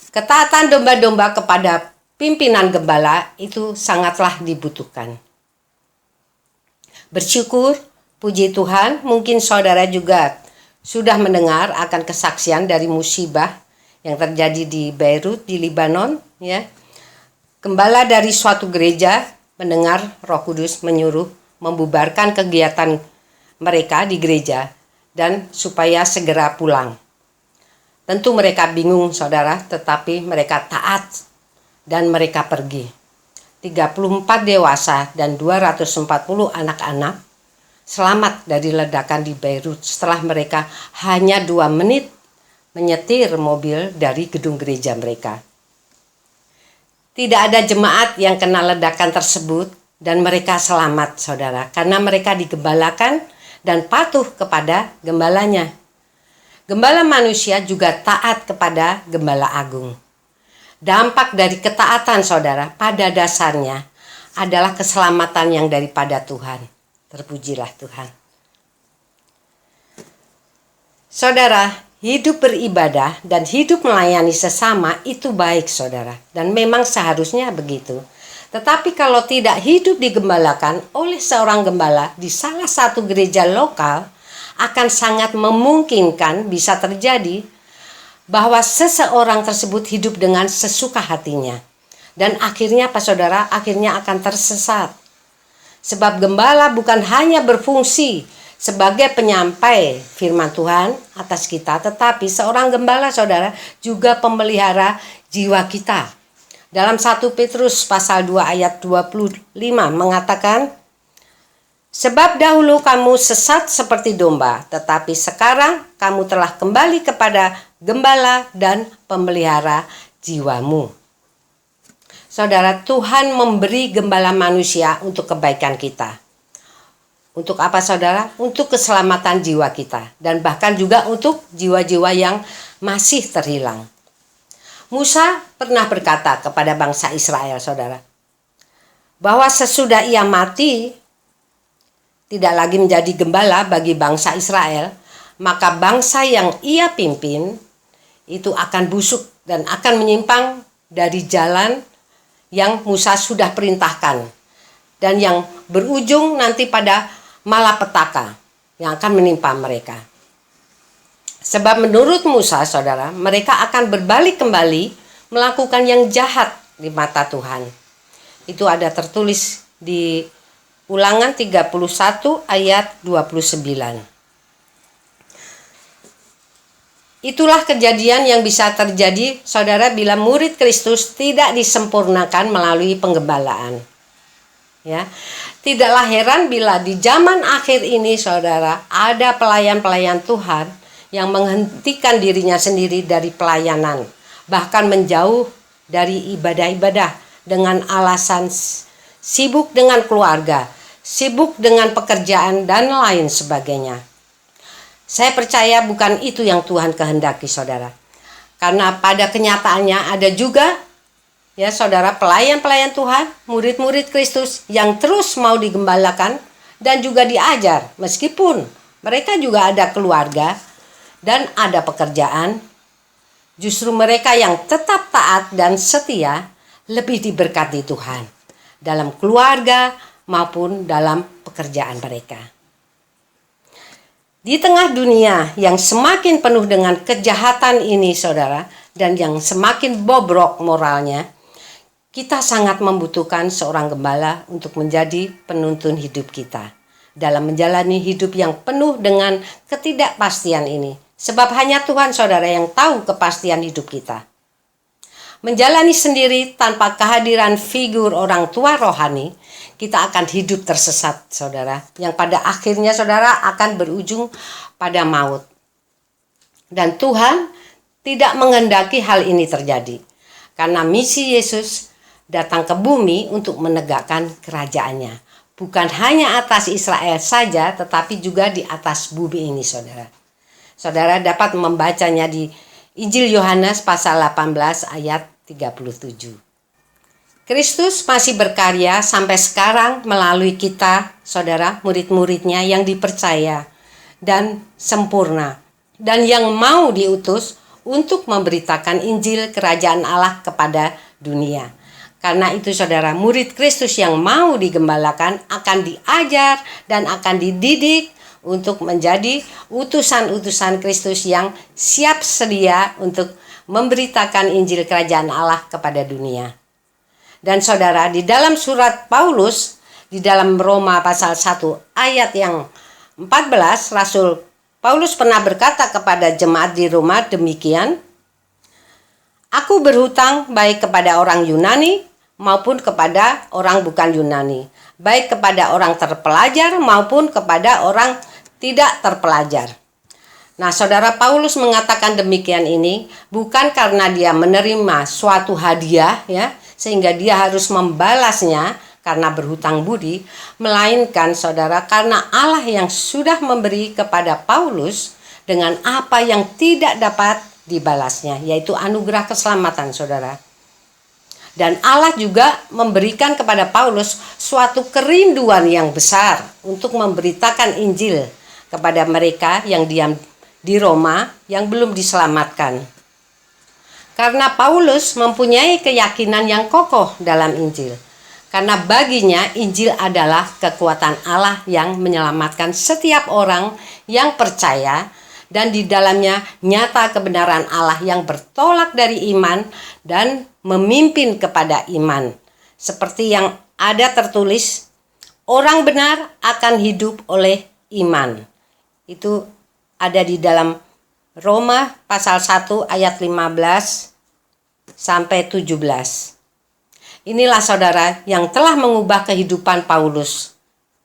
Ketaatan domba-domba kepada pimpinan gembala itu sangatlah dibutuhkan. Bersyukur, puji Tuhan, mungkin saudara juga sudah mendengar akan kesaksian dari musibah yang terjadi di Beirut, di Libanon, ya. Gembala dari suatu gereja mendengar Roh Kudus menyuruh membubarkan kegiatan mereka di gereja dan supaya segera pulang. Tentu mereka bingung, saudara, tetapi mereka taat dan mereka pergi. 34 dewasa dan 240 anak-anak selamat dari ledakan di Beirut setelah mereka hanya 2 menit menyetir mobil dari gedung gereja mereka. Tidak ada jemaat yang kena ledakan tersebut dan mereka selamat, saudara, karena mereka digembalakan dan patuh kepada gembalanya. Gembala manusia juga taat kepada gembala agung. Dampak dari ketaatan, saudara, pada dasarnya adalah keselamatan yang daripada Tuhan. Terpujilah Tuhan. Saudara, hidup beribadah dan hidup melayani sesama itu baik, saudara. Dan memang seharusnya begitu. Tetapi kalau tidak hidup digembalakan oleh seorang gembala di salah satu gereja lokal, akan sangat memungkinkan bisa terjadi bahwa seseorang tersebut hidup dengan sesuka hatinya. Dan akhirnya apa, saudara? Akhirnya akan tersesat. Sebab gembala bukan hanya berfungsi sebagai penyampai firman Tuhan atas kita, tetapi seorang gembala, saudara, juga pemelihara jiwa kita. Dalam 1 Petrus pasal 2 ayat 25 mengatakan, sebab dahulu kamu sesat seperti domba, tetapi sekarang kamu telah kembali kepada gembala dan pemelihara jiwamu. Saudara, Tuhan memberi gembala manusia untuk kebaikan kita. Untuk apa, saudara? Untuk keselamatan jiwa kita. Dan bahkan juga untuk jiwa-jiwa yang masih terhilang. Musa pernah berkata kepada bangsa Israel, saudara, bahwa sesudah ia mati, tidak lagi menjadi gembala bagi bangsa Israel, maka bangsa yang ia pimpin itu akan busuk dan akan menyimpang dari jalan yang Musa sudah perintahkan, dan yang berujung nanti pada malapetaka yang akan menimpa mereka. Sebab menurut Musa, saudara, mereka akan berbalik kembali melakukan yang jahat di mata Tuhan. Itu ada tertulis di Ulangan 31 ayat 29. Itulah kejadian yang bisa terjadi, saudara, bila murid Kristus tidak disempurnakan melalui penggembalaan. Ya, tidaklah heran bila di zaman akhir ini, saudara, ada pelayan-pelayan Tuhan yang menghentikan dirinya sendiri dari pelayanan, bahkan menjauh dari ibadah-ibadah dengan alasan sibuk dengan keluarga, sibuk dengan pekerjaan, dan lain sebagainya. Saya percaya bukan itu yang Tuhan kehendaki, saudara. Karena pada kenyataannya ada juga, ya saudara, pelayan-pelayan Tuhan, murid-murid Kristus yang terus mau digembalakan dan juga diajar. Meskipun mereka juga ada keluarga dan ada pekerjaan. Justru mereka yang tetap taat dan setia lebih diberkati Tuhan dalam keluarga maupun dalam pekerjaan mereka. Di tengah dunia yang semakin penuh dengan kejahatan ini, saudara, dan yang semakin bobrok moralnya, kita sangat membutuhkan seorang gembala untuk menjadi penuntun hidup kita dalam menjalani hidup yang penuh dengan ketidakpastian ini. Sebab hanya Tuhan, saudara, yang tahu kepastian hidup kita. Menjalani sendiri tanpa kehadiran figur orang tua rohani, kita akan hidup tersesat, saudara, yang pada akhirnya, saudara, akan berujung pada maut. Dan Tuhan tidak menghendaki hal ini terjadi, karena misi Yesus datang ke bumi untuk menegakkan kerajaannya. Bukan hanya atas Israel saja, tetapi juga di atas bumi ini, saudara. Saudara dapat membacanya di Injil Yohanes pasal 18 ayat 37. Kristus masih berkarya sampai sekarang melalui kita, saudara, murid-muridnya yang dipercaya dan sempurna, dan yang mau diutus untuk memberitakan Injil Kerajaan Allah kepada dunia. Karena itu, saudara, murid Kristus yang mau digembalakan akan diajar dan akan dididik untuk menjadi utusan-utusan Kristus yang siap sedia untuk memberitakan Injil Kerajaan Allah kepada dunia. Dan saudara, di dalam surat Paulus, di dalam Roma pasal 1 ayat yang 14, Rasul Paulus pernah berkata kepada jemaat di Roma demikian, "Aku berhutang baik kepada orang Yunani maupun kepada orang bukan Yunani, baik kepada orang terpelajar maupun kepada orang tidak terpelajar." Nah, saudara, Paulus mengatakan demikian ini bukan karena dia menerima suatu hadiah, ya, sehingga dia harus membalasnya karena berhutang budi, melainkan, saudara, karena Allah yang sudah memberi kepada Paulus dengan apa yang tidak dapat dibalasnya, yaitu anugerah keselamatan, saudara. Dan Allah juga memberikan kepada Paulus suatu kerinduan yang besar untuk memberitakan Injil kepada mereka yang diam di Roma yang belum diselamatkan. Karena Paulus mempunyai keyakinan yang kokoh dalam Injil. Karena baginya Injil adalah kekuatan Allah yang menyelamatkan setiap orang yang percaya, dan di dalamnya nyata kebenaran Allah yang bertolak dari iman dan memimpin kepada iman. Seperti yang ada tertulis, orang benar akan hidup oleh iman. Itu ada di dalam Roma pasal 1 ayat 15 sampai 17. Inilah, saudara, yang telah mengubah kehidupan Paulus,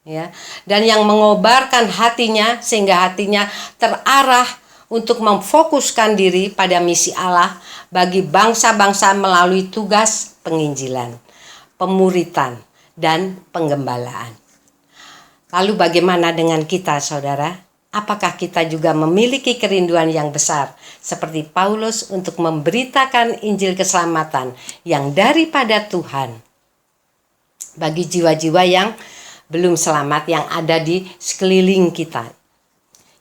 ya, dan yang mengobarkan hatinya sehingga hatinya terarah untuk memfokuskan diri pada misi Allah bagi bangsa-bangsa melalui tugas penginjilan, pemuritan, dan penggembalaan. Lalu bagaimana dengan kita, saudara? Apakah kita juga memiliki kerinduan yang besar seperti Paulus untuk memberitakan Injil keselamatan yang daripada Tuhan bagi jiwa-jiwa yang belum selamat yang ada di sekeliling kita?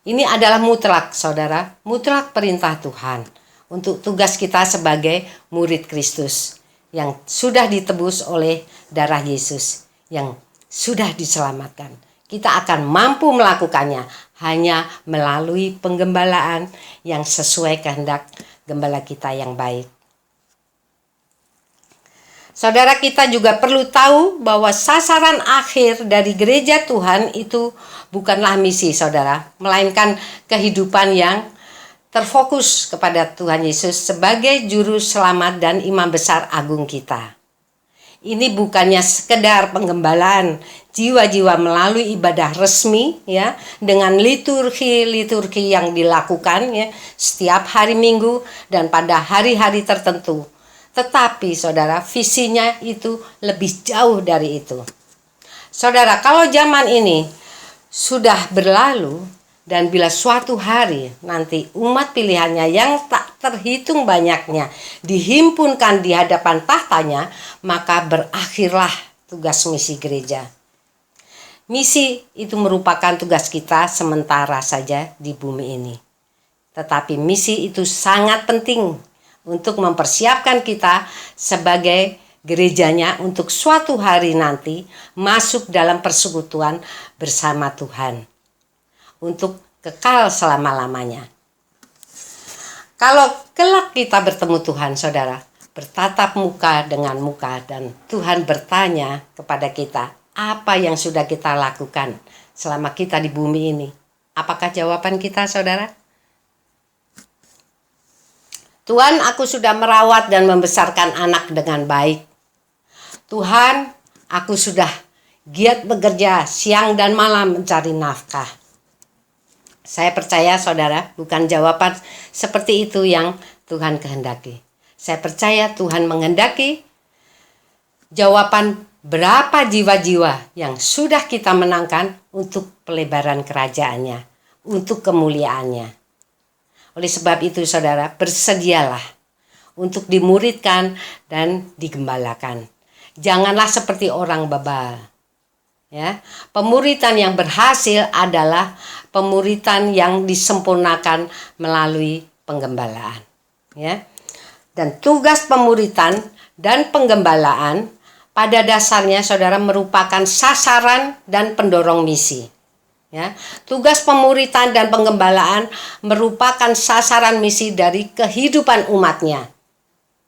Ini adalah mutlak, saudara, mutlak perintah Tuhan untuk tugas kita sebagai murid Kristus yang sudah ditebus oleh darah Yesus, yang sudah diselamatkan. Kita akan mampu melakukannya hanya melalui penggembalaan yang sesuai kehendak gembala kita yang baik. Saudara, kita juga perlu tahu bahwa sasaran akhir dari gereja Tuhan itu bukanlah misi, saudara, melainkan kehidupan yang terfokus kepada Tuhan Yesus sebagai juru selamat dan imam besar agung kita. Ini bukannya sekedar penggembalaan jiwa-jiwa melalui ibadah resmi, ya, dengan liturgi yang dilakukan, ya, setiap hari Minggu dan pada hari-hari tertentu. Tetapi, saudara, visinya itu lebih jauh dari itu. Saudara, kalau zaman ini sudah berlalu dan bila suatu hari nanti umat pilihannya yang tak terhitung banyaknya dihimpunkan di hadapan tahtanya, maka berakhirlah tugas misi gereja. Misi itu merupakan tugas kita sementara saja di bumi ini. Tetapi misi itu sangat penting untuk mempersiapkan kita sebagai gerejanya untuk suatu hari nanti masuk dalam persekutuan bersama Tuhan untuk kekal selama-lamanya. Kalau kelak kita bertemu Tuhan, saudara, bertatap muka dengan muka, dan Tuhan bertanya kepada kita apa yang sudah kita lakukan selama kita di bumi ini. Apakah jawaban kita, saudara? Tuhan, aku sudah merawat dan membesarkan anak dengan baik. Tuhan, aku sudah giat bekerja siang dan malam mencari nafkah. Saya percaya, saudara, bukan jawaban seperti itu yang Tuhan kehendaki. Saya percaya Tuhan menghendaki jawaban berapa jiwa-jiwa yang sudah kita menangkan untuk pelebaran kerajaannya, untuk kemuliaannya. Oleh sebab itu, saudara, bersedialah untuk dimuridkan dan digembalakan. Janganlah seperti orang bebal. Ya, pemuritan yang berhasil adalah pemuritan yang disempurnakan melalui penggembalaan. Ya. Dan tugas pemuritan dan penggembalaan pada dasarnya, saudara, merupakan sasaran dan pendorong misi. Ya. Tugas pemuritan dan penggembalaan merupakan sasaran misi dari kehidupan umatnya.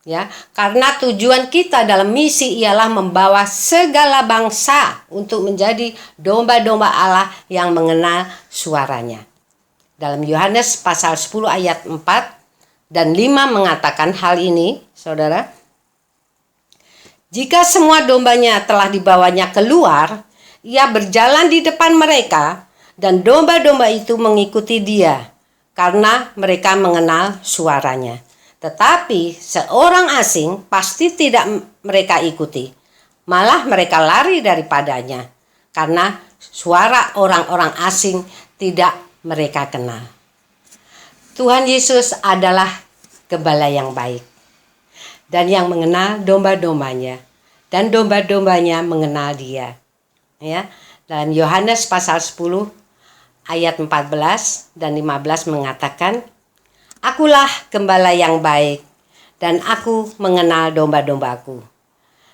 Ya, karena tujuan kita dalam misi ialah membawa segala bangsa untuk menjadi domba-domba Allah yang mengenal suaranya. Dalam Yohanes pasal 10 ayat 4 dan 5 mengatakan hal ini, saudara. Jika semua dombanya telah dibawanya keluar, ia berjalan di depan mereka dan domba-domba itu mengikuti dia karena mereka mengenal suaranya. Tetapi seorang asing pasti tidak mereka ikuti. Malah mereka lari daripadanya karena suara orang-orang asing tidak mereka kenal. Tuhan Yesus adalah gembala yang baik dan yang mengenal domba-dombanya, dan domba-dombanya mengenal dia. Ya, dalam Yohanes pasal 10 ayat 14 dan 15 mengatakan, Akulah gembala yang baik, dan aku mengenal domba-dombaku.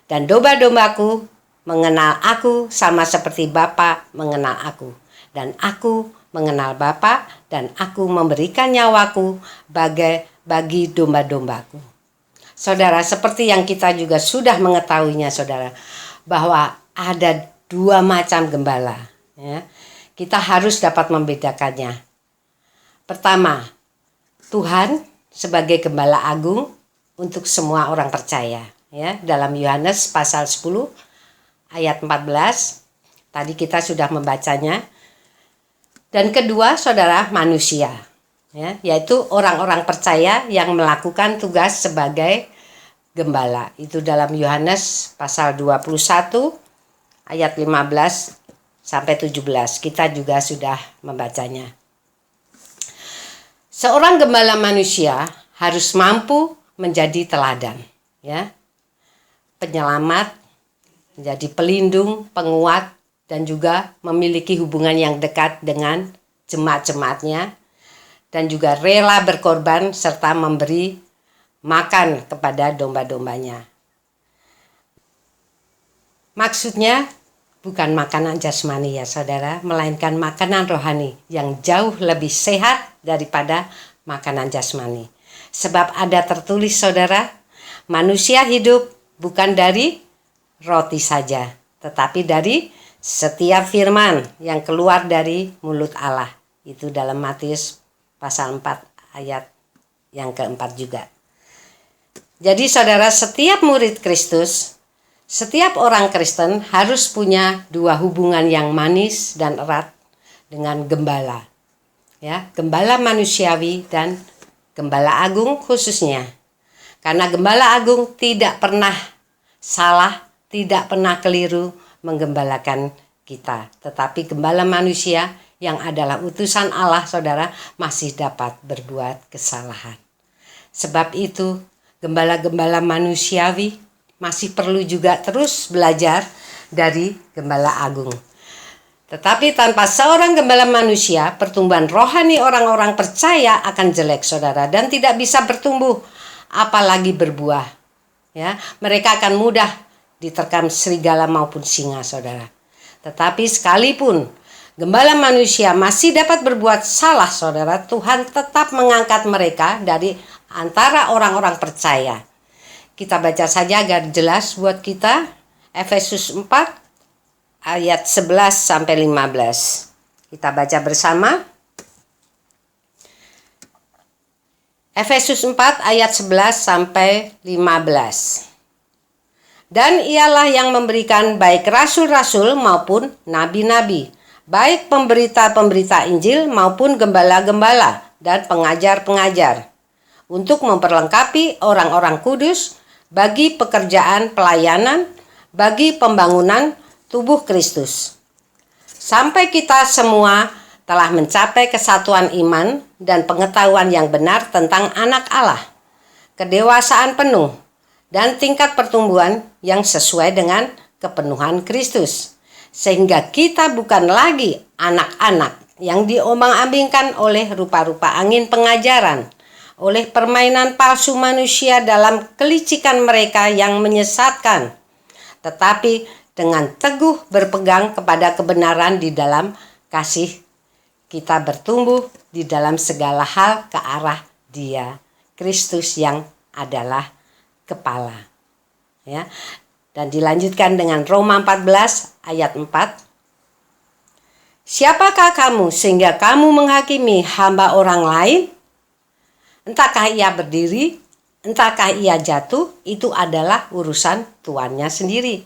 Dan domba-dombaku mengenal aku sama seperti Bapa mengenal aku. Dan aku mengenal Bapa, dan aku memberikan nyawaku bagi domba-dombaku. Saudara, seperti yang kita juga sudah mengetahuinya, saudara, bahwa ada dua macam gembala. Ya. Kita harus dapat membedakannya. Pertama, Tuhan sebagai gembala agung untuk semua orang percaya. Ya, dalam Yohanes pasal 10 ayat 14 tadi kita sudah membacanya. Dan kedua, saudara, manusia, ya, yaitu orang-orang percaya yang melakukan tugas sebagai gembala. Itu dalam Yohanes pasal 21 ayat 15 sampai 17. Kita juga sudah membacanya. Seorang gembala manusia harus mampu menjadi teladan, ya, penyelamat, menjadi pelindung, penguat, dan juga memiliki hubungan yang dekat dengan jemaat-jemaatnya, dan juga rela berkorban serta memberi makan kepada domba-dombanya. Maksudnya bukan makanan jasmani, ya saudara, melainkan makanan rohani yang jauh lebih sehat daripada makanan jasmani. Sebab ada tertulis, saudara, manusia hidup bukan dari roti saja, tetapi dari setiap firman yang keluar dari mulut Allah. Itu dalam Matius pasal 4 ayat yang keempat juga. Jadi saudara, setiap murid Kristus, setiap orang Kristen harus punya dua hubungan yang manis dan erat dengan gembala. Ya, gembala manusiawi dan gembala agung khususnya. Karena gembala agung tidak pernah salah, tidak pernah keliru menggembalakan kita. Tetapi gembala manusia yang adalah utusan Allah, saudara, masih dapat berbuat kesalahan. Sebab itu, gembala-gembala manusiawi masih perlu juga terus belajar dari gembala agung. Tetapi tanpa seorang gembala manusia, pertumbuhan rohani orang-orang percaya akan jelek, saudara, dan tidak bisa bertumbuh apalagi berbuah. Ya, mereka akan mudah diterkam serigala maupun singa, saudara. Tetapi sekalipun gembala manusia masih dapat berbuat salah, saudara, Tuhan tetap mengangkat mereka dari antara orang-orang percaya. Kita baca saja agar jelas buat kita, Efesus 4 ayat 11 sampai 15. Kita baca bersama. Efesus 4 ayat 11 sampai 15. Dan ialah yang memberikan baik rasul-rasul maupun nabi-nabi, baik pemberita-pemberita Injil maupun gembala-gembala dan pengajar-pengajar, untuk memperlengkapi orang-orang kudus bagi pekerjaan pelayanan, bagi pembangunan tubuh Kristus. Sampai kita semua telah mencapai kesatuan iman dan pengetahuan yang benar tentang anak Allah, kedewasaan penuh, dan tingkat pertumbuhan yang sesuai dengan kepenuhan Kristus. Sehingga kita bukan lagi anak-anak yang diombang-ambingkan oleh rupa-rupa angin pengajaran, oleh permainan palsu manusia dalam kelicikan mereka yang menyesatkan, tetapi dengan teguh berpegang kepada kebenaran di dalam kasih, kita bertumbuh di dalam segala hal ke arah Dia, Kristus yang adalah kepala. Ya. Dan dilanjutkan dengan Roma 14 ayat 4. Siapakah kamu sehingga kamu menghakimi hamba orang lain? Entahkah ia berdiri, entahkah ia jatuh, itu adalah urusan tuannya sendiri.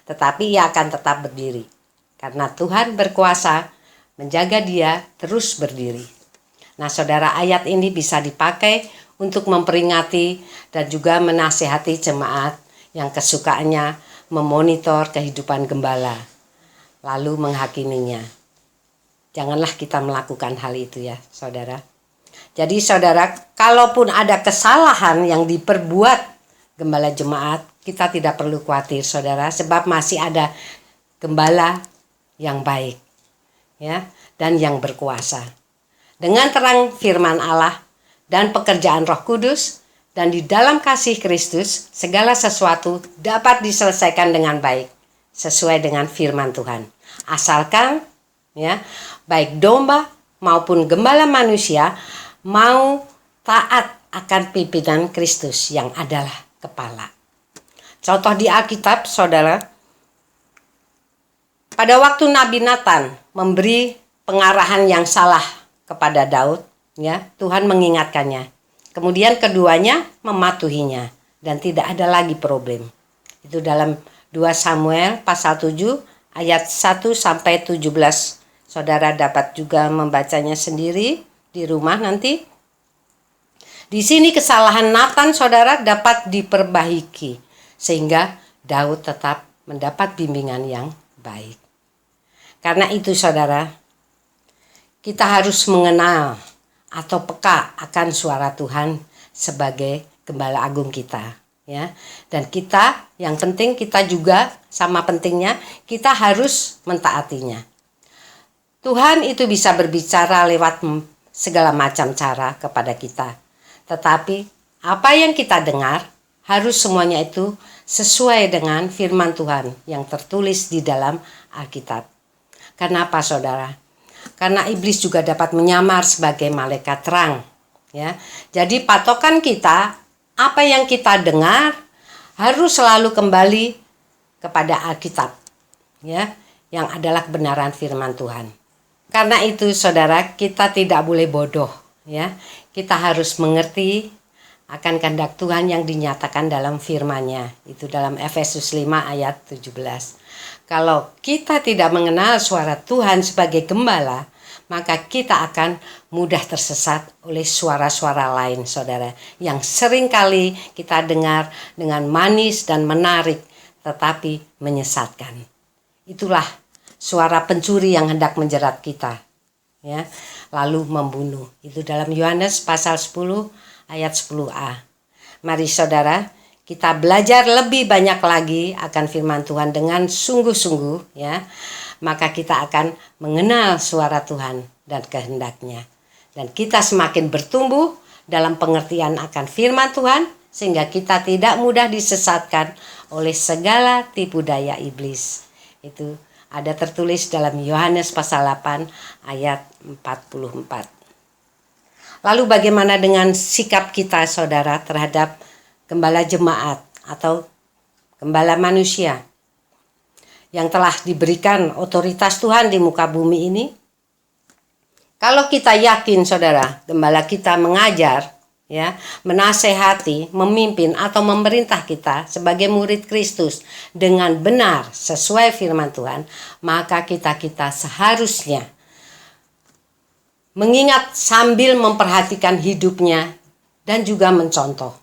Tetapi ia akan tetap berdiri, karena Tuhan berkuasa menjaga dia terus berdiri. Nah, saudara, ayat ini bisa dipakai untuk memperingati dan juga menasihati jemaat yang kesukaannya memonitor kehidupan gembala, lalu menghakiminya. Janganlah kita melakukan hal itu ya, saudara. Jadi saudara, kalaupun ada kesalahan yang diperbuat gembala jemaat, kita tidak perlu khawatir, saudara, sebab masih ada gembala yang baik, ya, dan yang berkuasa. Dengan terang firman Allah dan pekerjaan Roh Kudus dan di dalam kasih Kristus, segala sesuatu dapat diselesaikan dengan baik sesuai dengan firman Tuhan. Asalkan ya, baik domba maupun gembala manusia mau taat akan pimpinan Kristus yang adalah kepala. Contoh di Alkitab, saudara, pada waktu Nabi Nathan memberi pengarahan yang salah kepada Daud, ya, Tuhan mengingatkannya. Kemudian keduanya mematuhinya dan tidak ada lagi problem. Itu dalam 2 Samuel pasal 7 ayat 1 sampai 17. Saudara dapat juga membacanya sendiri di rumah nanti. Di sini kesalahan Nathan, saudara, dapat diperbaiki sehingga Daud tetap mendapat bimbingan yang baik. Karena itu, saudara, kita harus mengenal atau peka akan suara Tuhan sebagai gembala agung kita, ya. Dan kita, yang penting kita juga sama pentingnya kita harus mentaatinya. Tuhan itu bisa berbicara lewat segala macam cara kepada kita. Tetapi apa yang kita dengar harus semuanya itu sesuai dengan firman Tuhan yang tertulis di dalam Alkitab. Kenapa, saudara? Karena iblis juga dapat menyamar sebagai malaikat terang, ya. Jadi patokan kita, apa yang kita dengar harus selalu kembali kepada Alkitab, ya, yang adalah kebenaran firman Tuhan. Karena itu, saudara, kita tidak boleh bodoh, ya. Kita harus mengerti akan kehendak Tuhan yang dinyatakan dalam firman-Nya. Itu dalam Efesus 5 ayat 17. Kalau kita tidak mengenal suara Tuhan sebagai gembala, maka kita akan mudah tersesat oleh suara-suara lain, saudara, yang seringkali kita dengar dengan manis dan menarik, tetapi menyesatkan. Itulah suara pencuri yang hendak menjerat kita, ya, lalu membunuh. Itu dalam Yohanes pasal 10 ayat 10a. Mari, saudara, kita belajar lebih banyak lagi akan firman Tuhan dengan sungguh-sungguh, ya. Maka kita akan mengenal suara Tuhan dan kehendaknya. Dan kita semakin bertumbuh dalam pengertian akan firman Tuhan, sehingga kita tidak mudah disesatkan oleh segala tipu daya iblis. Itu ada tertulis dalam Yohanes pasal 8 ayat 44. Lalu bagaimana dengan sikap kita, saudara, terhadap gembala jemaat atau gembala manusia yang telah diberikan otoritas Tuhan di muka bumi ini? Kalau kita yakin, saudara, gembala kita mengajar, ya, menasehati, memimpin atau memerintah kita sebagai murid Kristus dengan benar sesuai firman Tuhan, maka kita seharusnya mengingat sambil memperhatikan hidupnya dan juga mencontoh.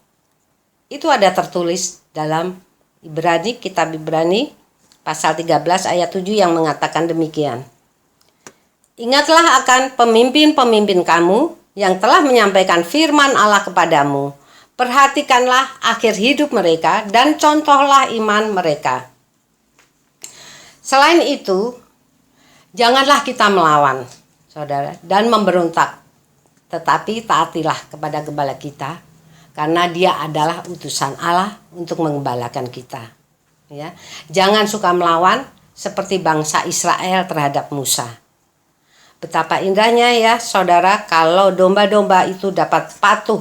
Itu ada tertulis dalam Ibrani, kitab Ibrani pasal 13 ayat 7 yang mengatakan demikian. Ingatlah akan pemimpin-pemimpin kamu yang telah menyampaikan firman Allah kepadamu. Perhatikanlah akhir hidup mereka dan contohlah iman mereka. Selain itu, janganlah kita melawan, saudara, dan memberontak. Tetapi taatilah kepada gembala kita, karena dia adalah utusan Allah untuk mengembalakan kita. Ya, jangan suka melawan seperti bangsa Israel terhadap Musa. Betapa indahnya ya saudara kalau domba-domba itu dapat patuh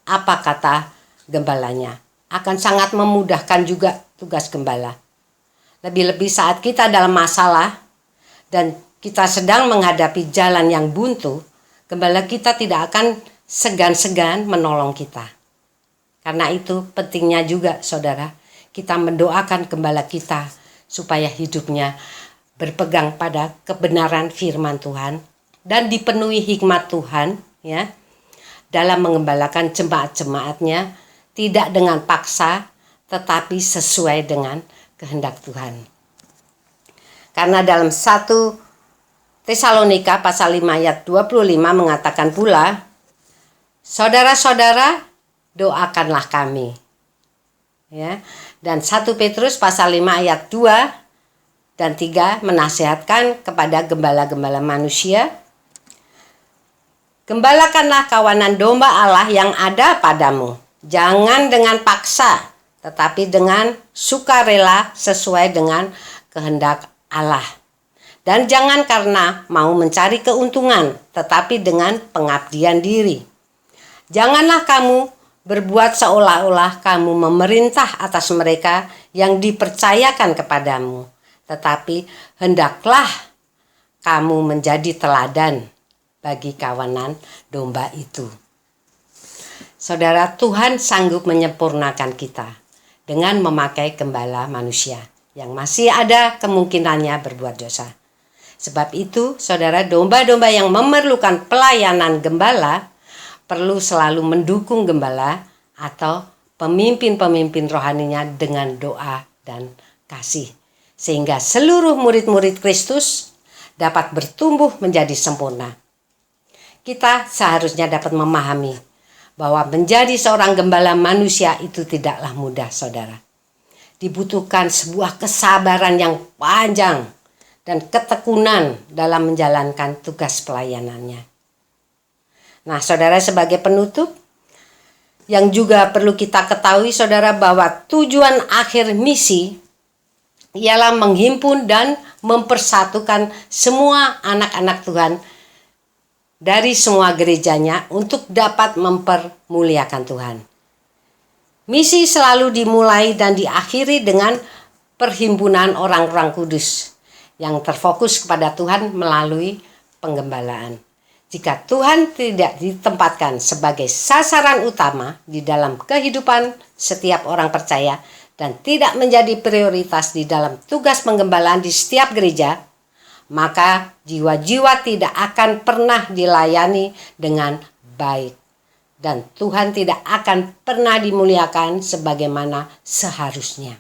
apa kata gembalanya. Akan sangat memudahkan juga tugas gembala. Lebih-lebih saat kita dalam masalah dan kita sedang menghadapi jalan yang buntu, gembala kita tidak akan segan-segan menolong kita. Karena itu pentingnya juga saudara, kita mendoakan gembala kita supaya hidupnya berpegang pada kebenaran firman Tuhan dan dipenuhi hikmat Tuhan, ya, dalam mengembalakan jemaat-jemaatnya, tidak dengan paksa tetapi sesuai dengan kehendak Tuhan. Karena dalam 1 Tesalonika pasal 5 ayat 25 mengatakan pula, saudara-saudara, doakanlah kami. Ya, dan 1 Petrus pasal 5 ayat 2 dan 3 menasihatkan kepada gembala-gembala manusia, gembalakanlah kawanan domba Allah yang ada padamu, jangan dengan paksa, tetapi dengan sukarela sesuai dengan kehendak Allah. Dan jangan karena mau mencari keuntungan, tetapi dengan pengabdian diri. Janganlah kamu berbuat seolah-olah kamu memerintah atas mereka yang dipercayakan kepadamu, tetapi hendaklah kamu menjadi teladan bagi kawanan domba itu. Saudara, Tuhan sanggup menyempurnakan kita dengan memakai gembala manusia yang masih ada kemungkinannya berbuat dosa. Sebab itu, saudara, domba-domba yang memerlukan pelayanan gembala perlu selalu mendukung gembala atau pemimpin-pemimpin rohaninya dengan doa dan kasih. Sehingga seluruh murid-murid Kristus dapat bertumbuh menjadi sempurna. Kita seharusnya dapat memahami bahwa menjadi seorang gembala manusia itu tidaklah mudah, saudara. Dibutuhkan sebuah kesabaran yang panjang dan ketekunan dalam menjalankan tugas pelayanannya. Nah, saudara, sebagai penutup, yang juga perlu kita ketahui, saudara, bahwa tujuan akhir misi ialah menghimpun dan mempersatukan semua anak-anak Tuhan dari semua gerejanya untuk dapat mempermuliakan Tuhan. Misi selalu dimulai dan diakhiri dengan perhimpunan orang-orang kudus yang terfokus kepada Tuhan melalui penggembalaan. Jika Tuhan tidak ditempatkan sebagai sasaran utama di dalam kehidupan setiap orang percaya dan tidak menjadi prioritas di dalam tugas penggembalaan di setiap gereja, maka jiwa-jiwa tidak akan pernah dilayani dengan baik. Dan Tuhan tidak akan pernah dimuliakan sebagaimana seharusnya.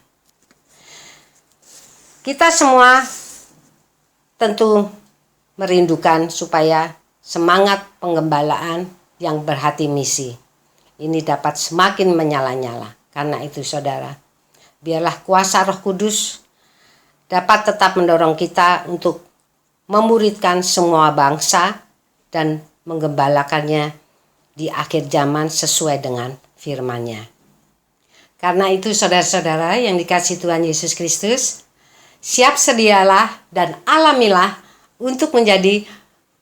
Kita semua tentu merindukan supaya semangat penggembalaan yang berhati misi ini dapat semakin menyala-nyala. Karena itu, saudara, biarlah kuasa Roh Kudus dapat tetap mendorong kita untuk memuridkan semua bangsa dan menggembalakannya di akhir zaman sesuai dengan firman-Nya. Karena itu saudara-saudara yang dikasihi Tuhan Yesus Kristus, siap sedialah dan alamilah untuk menjadi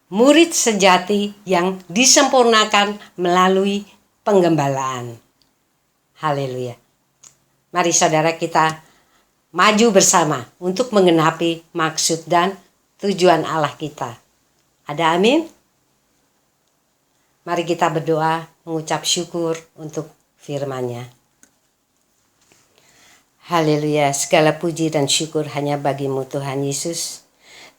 murid sejati yang disempurnakan melalui penggembalaan. Haleluya. Mari saudara kita maju bersama untuk menggenapi maksud dan tujuan Allah kita. Ada amin? Mari kita berdoa mengucap syukur untuk firman-Nya. Haleluya, segala puji dan syukur hanya bagi-Mu Tuhan Yesus.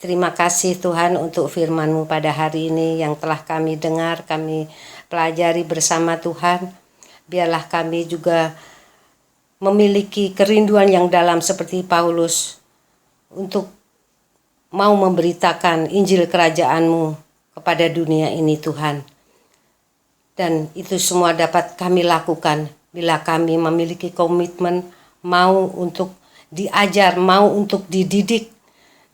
Terima kasih Tuhan untuk firman-Mu pada hari ini yang telah kami dengar, kami pelajari bersama Tuhan. Biarlah kami juga memiliki kerinduan yang dalam seperti Paulus untuk mau memberitakan Injil Kerajaan-Mu kepada dunia ini Tuhan. Dan itu semua dapat kami lakukan bila kami memiliki komitmen mau untuk diajar, mau untuk dididik,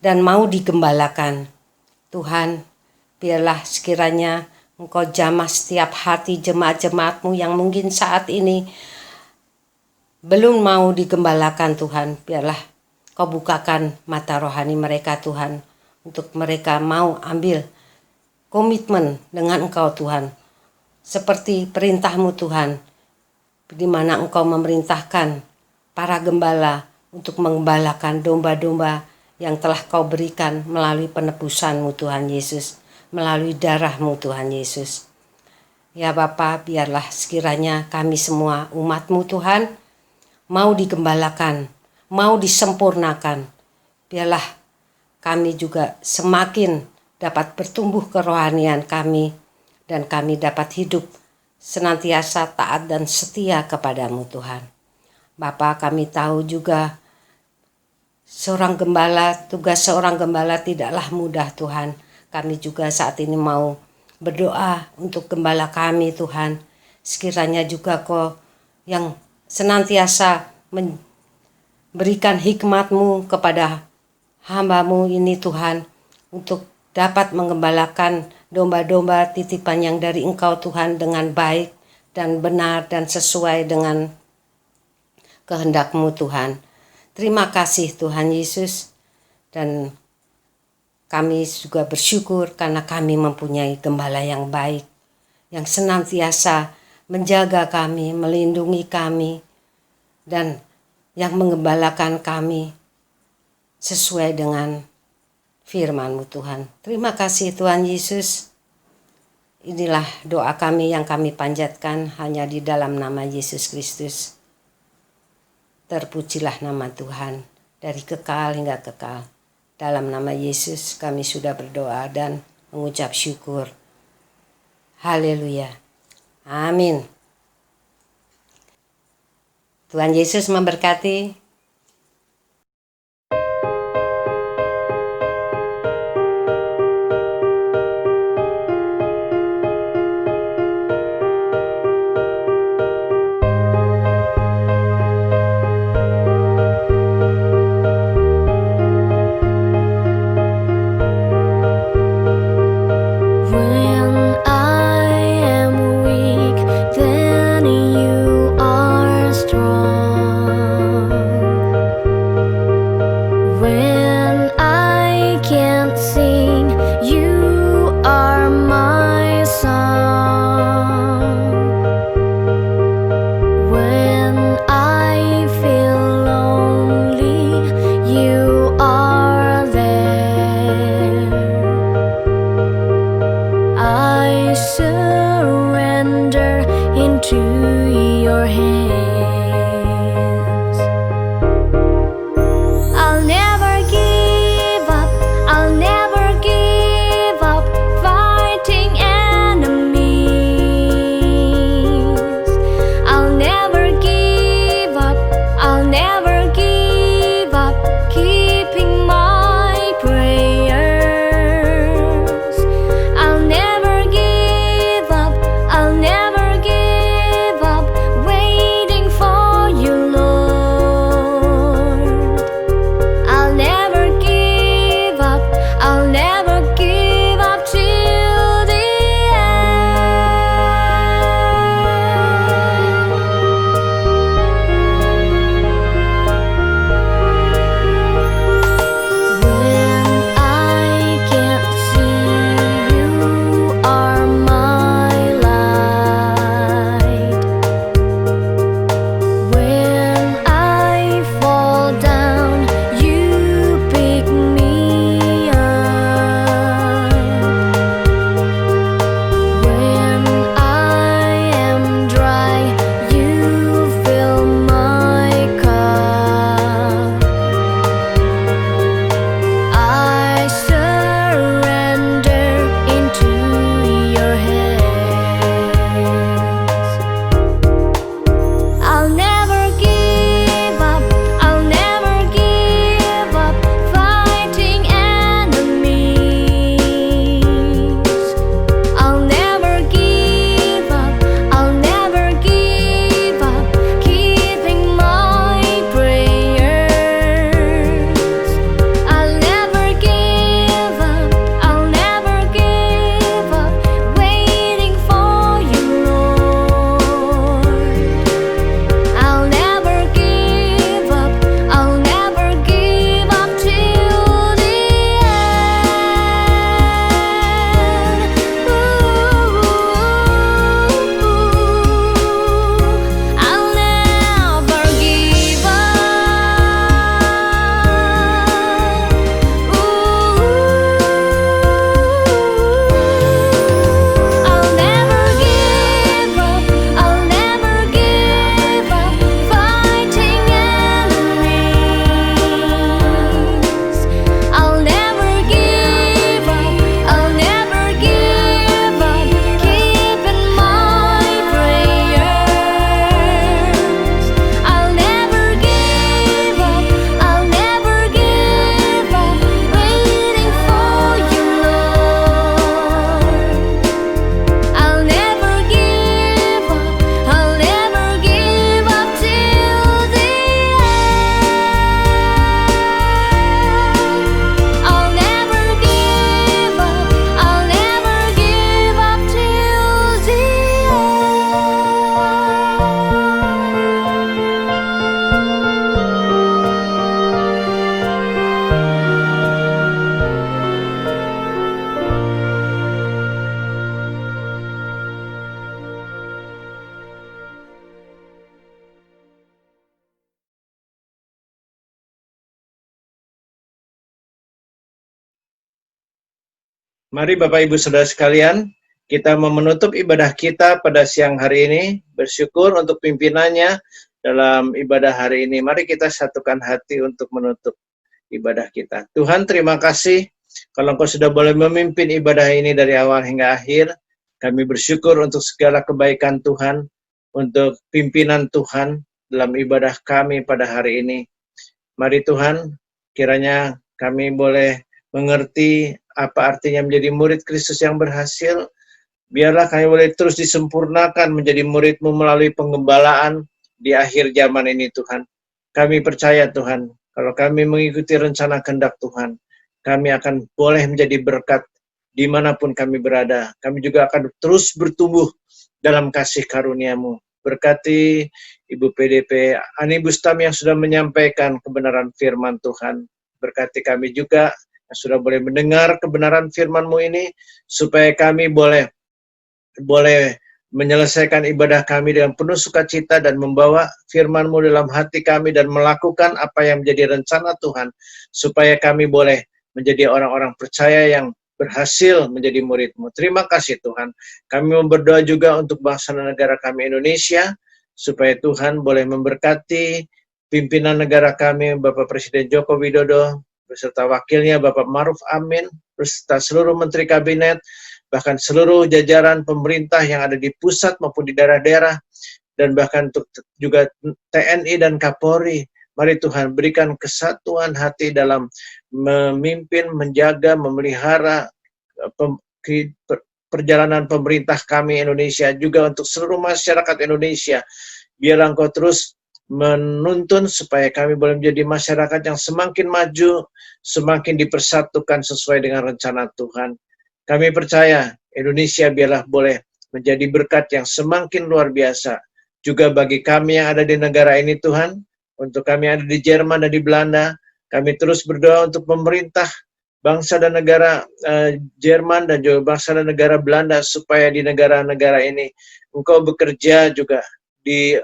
dan mau digembalakan. Tuhan, biarlah sekiranya Engkau jamah setiap hati jemaat-jemaat-Mu yang mungkin saat ini belum mau digembalakan Tuhan. Biarlah Kau bukakan mata rohani mereka Tuhan, untuk mereka mau ambil komitmen dengan Engkau Tuhan. Seperti perintah-Mu Tuhan, di mana Engkau memerintahkan para gembala untuk menggembalakan domba-domba yang telah Kau berikan melalui penebusan-Mu Tuhan Yesus, melalui darah-Mu Tuhan Yesus. Ya Bapa, biarlah sekiranya kami semua umat-Mu Tuhan mau digembalakan, mau disempurnakan. Biarlah kami juga semakin dapat bertumbuh kerohanian kami, dan kami dapat hidup senantiasa taat dan setia kepada-Mu Tuhan. Bapa, kami tahu juga tugas seorang gembala tidaklah mudah Tuhan. Kami juga saat ini mau berdoa untuk gembala kami Tuhan. Sekiranya juga Kau yang senantiasa memberikan hikmat-Mu kepada hamba-Mu ini Tuhan, untuk dapat menggembalakan domba-domba titipan yang dari Engkau Tuhan dengan baik dan benar dan sesuai dengan kehendak-Mu Tuhan. Terima kasih Tuhan Yesus, dan kami juga bersyukur karena kami mempunyai gembala yang baik, yang senantiasa menjaga kami, melindungi kami, dan yang menggembalakan kami sesuai dengan firman-Mu Tuhan. Terima kasih Tuhan Yesus. Inilah doa kami yang kami panjatkan hanya di dalam nama Yesus Kristus. Terpujilah nama Tuhan dari kekal hingga kekal. Dalam nama Yesus kami sudah berdoa dan mengucap syukur. Haleluya. Amin. Tuhan Yesus memberkati. When I am weak, then you are strong. Mari Bapak Ibu Saudara sekalian, kita mau menutup ibadah kita pada siang hari ini, bersyukur untuk pimpinannya dalam ibadah hari ini. Mari kita satukan hati untuk menutup ibadah kita. Tuhan, terima kasih kalau Engkau sudah boleh memimpin ibadah ini dari awal hingga akhir. Kami bersyukur untuk segala kebaikan Tuhan, untuk pimpinan Tuhan dalam ibadah kami pada hari ini. Mari Tuhan, kiranya kami boleh mengerti apa artinya menjadi murid Kristus yang berhasil. Biarlah kami boleh terus disempurnakan menjadi murid-Mu melalui penggembalaan di akhir zaman ini Tuhan. Kami percaya Tuhan, kalau kami mengikuti rencana kehendak Tuhan, kami akan boleh menjadi berkat dimanapun kami berada. Kami juga akan terus bertumbuh dalam kasih karunia-Mu. Berkati Ibu PDP Ani Bustam yang sudah menyampaikan kebenaran firman Tuhan. Berkati kami juga yang sudah boleh mendengar kebenaran firman-Mu ini, supaya kami boleh menyelesaikan ibadah kami dengan penuh sukacita dan membawa firman-Mu dalam hati kami dan melakukan apa yang menjadi rencana Tuhan, supaya kami boleh menjadi orang-orang percaya yang berhasil menjadi murid-Mu. Terima kasih Tuhan. Kami berdoa juga untuk bangsa dan negara kami Indonesia, supaya Tuhan boleh memberkati pimpinan negara kami, Bapak Presiden Joko Widodo, beserta wakilnya Bapak Maruf Amin, beserta seluruh Menteri Kabinet, bahkan seluruh jajaran pemerintah yang ada di pusat maupun di daerah-daerah, dan bahkan untuk juga TNI dan Kapolri. Mari Tuhan berikan kesatuan hati dalam memimpin, menjaga, memelihara perjalanan pemerintah kami Indonesia, juga untuk seluruh masyarakat Indonesia. Biarlah Engkau terus menuntun supaya kami boleh menjadi masyarakat yang semakin maju, semakin dipersatukan sesuai dengan rencana Tuhan. Kami percaya Indonesia biarlah boleh menjadi berkat yang semakin luar biasa. Juga bagi kami yang ada di negara ini Tuhan, untuk kami yang ada di Jerman dan di Belanda, kami terus berdoa untuk pemerintah bangsa dan negara Jerman dan juga bangsa dan negara Belanda, supaya di negara-negara ini Engkau bekerja juga di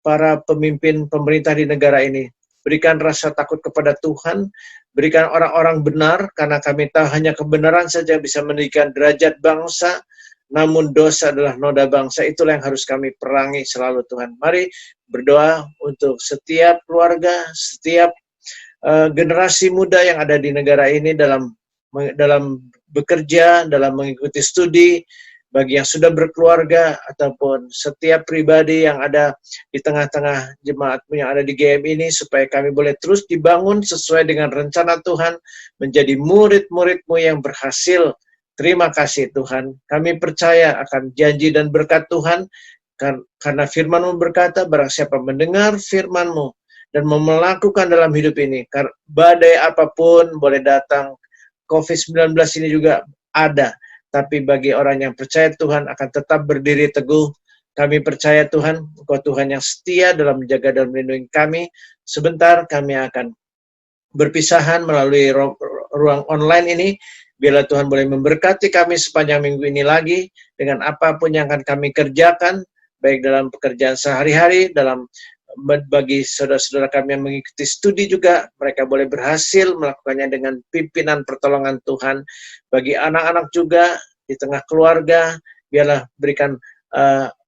para pemimpin pemerintah di negara ini. Berikan rasa takut kepada Tuhan, berikan orang-orang benar, karena kami tahu hanya kebenaran saja bisa meninggikan derajat bangsa, namun dosa adalah noda bangsa. Itulah yang harus kami perangi selalu Tuhan. Mari berdoa untuk setiap keluarga, setiap generasi muda yang ada di negara ini dalam bekerja, dalam mengikuti studi, bagi yang sudah berkeluarga, ataupun setiap pribadi yang ada di tengah-tengah jemaat yang ada di GM ini, supaya kami boleh terus dibangun sesuai dengan rencana Tuhan, menjadi murid-murid-Mu yang berhasil. Terima kasih Tuhan. Kami percaya akan janji dan berkat Tuhan, karena firman-Mu berkata, barang siapa mendengar firman-Mu dan melakukan dalam hidup ini, badai apapun boleh datang, COVID-19 ini juga ada, tapi bagi orang yang percaya Tuhan akan tetap berdiri teguh. Kami percaya Tuhan, Engkau Tuhan yang setia dalam menjaga dan melindungi kami. Sebentar kami akan berpisahan melalui ruang online ini. Biarlah Tuhan boleh memberkati kami sepanjang minggu ini lagi, dengan apapun yang akan kami kerjakan, baik dalam pekerjaan sehari-hari, dalam bagi saudara-saudara kami yang mengikuti studi juga, mereka boleh berhasil melakukannya dengan pimpinan pertolongan Tuhan. Bagi anak-anak juga di tengah keluarga, biarlah berikan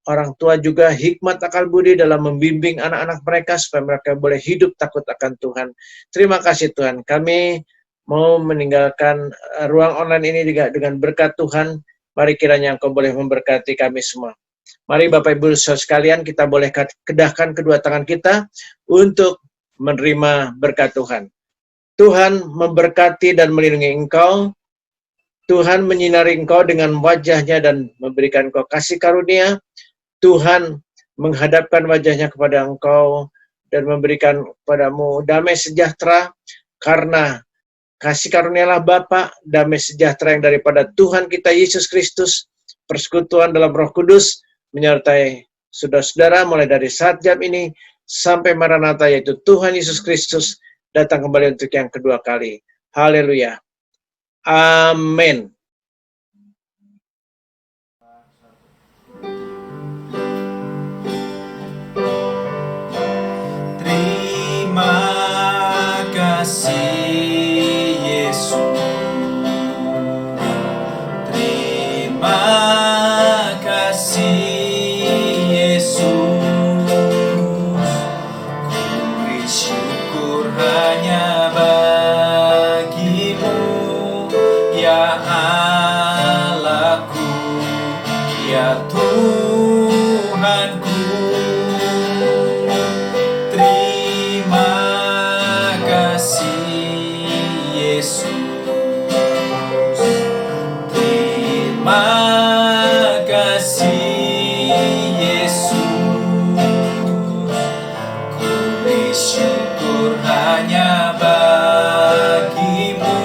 orang tua juga hikmat akal budi dalam membimbing anak-anak mereka, supaya mereka boleh hidup takut akan Tuhan. Terima kasih Tuhan. Kami mau meninggalkan ruang online ini juga dengan berkat Tuhan. Mari kiranya Engkau boleh memberkati kami semua. Mari Bapak Ibu Saudara sekalian, kita boleh kedahkan kedua tangan kita untuk menerima berkat Tuhan. Tuhan memberkati dan melindungi engkau. Tuhan menyinari engkau dengan wajah-Nya dan memberikan engkau kasih karunia. Tuhan menghadapkan wajah-Nya kepada engkau dan memberikan kepadamu damai sejahtera, karena kasih karunialah Bapa, damai sejahtera yang daripada Tuhan kita Yesus Kristus, persekutuan dalam Roh Kudus, menyertai saudara-saudara mulai dari saat jam ini sampai Maranatha, yaitu Tuhan Yesus Kristus datang kembali untuk yang kedua kali. Haleluya. Amin. Terima kasih Yesus Allahku, ya Tuhanku. Terima kasih Yesus. Terima kasih Yesus. Ku bersyukur hanya bagimu.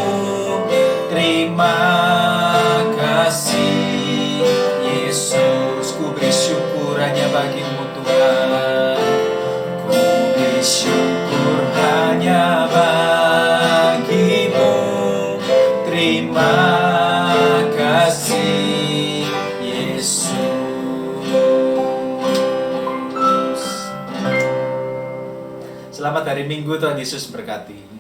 Terima kasih Yesus. Ku bersyukur hanya bagimu Tuhan. Ku bersyukur hanya bagimu. Terima kasih Yesus. Selamat hari Minggu, Tuhan Yesus berkati.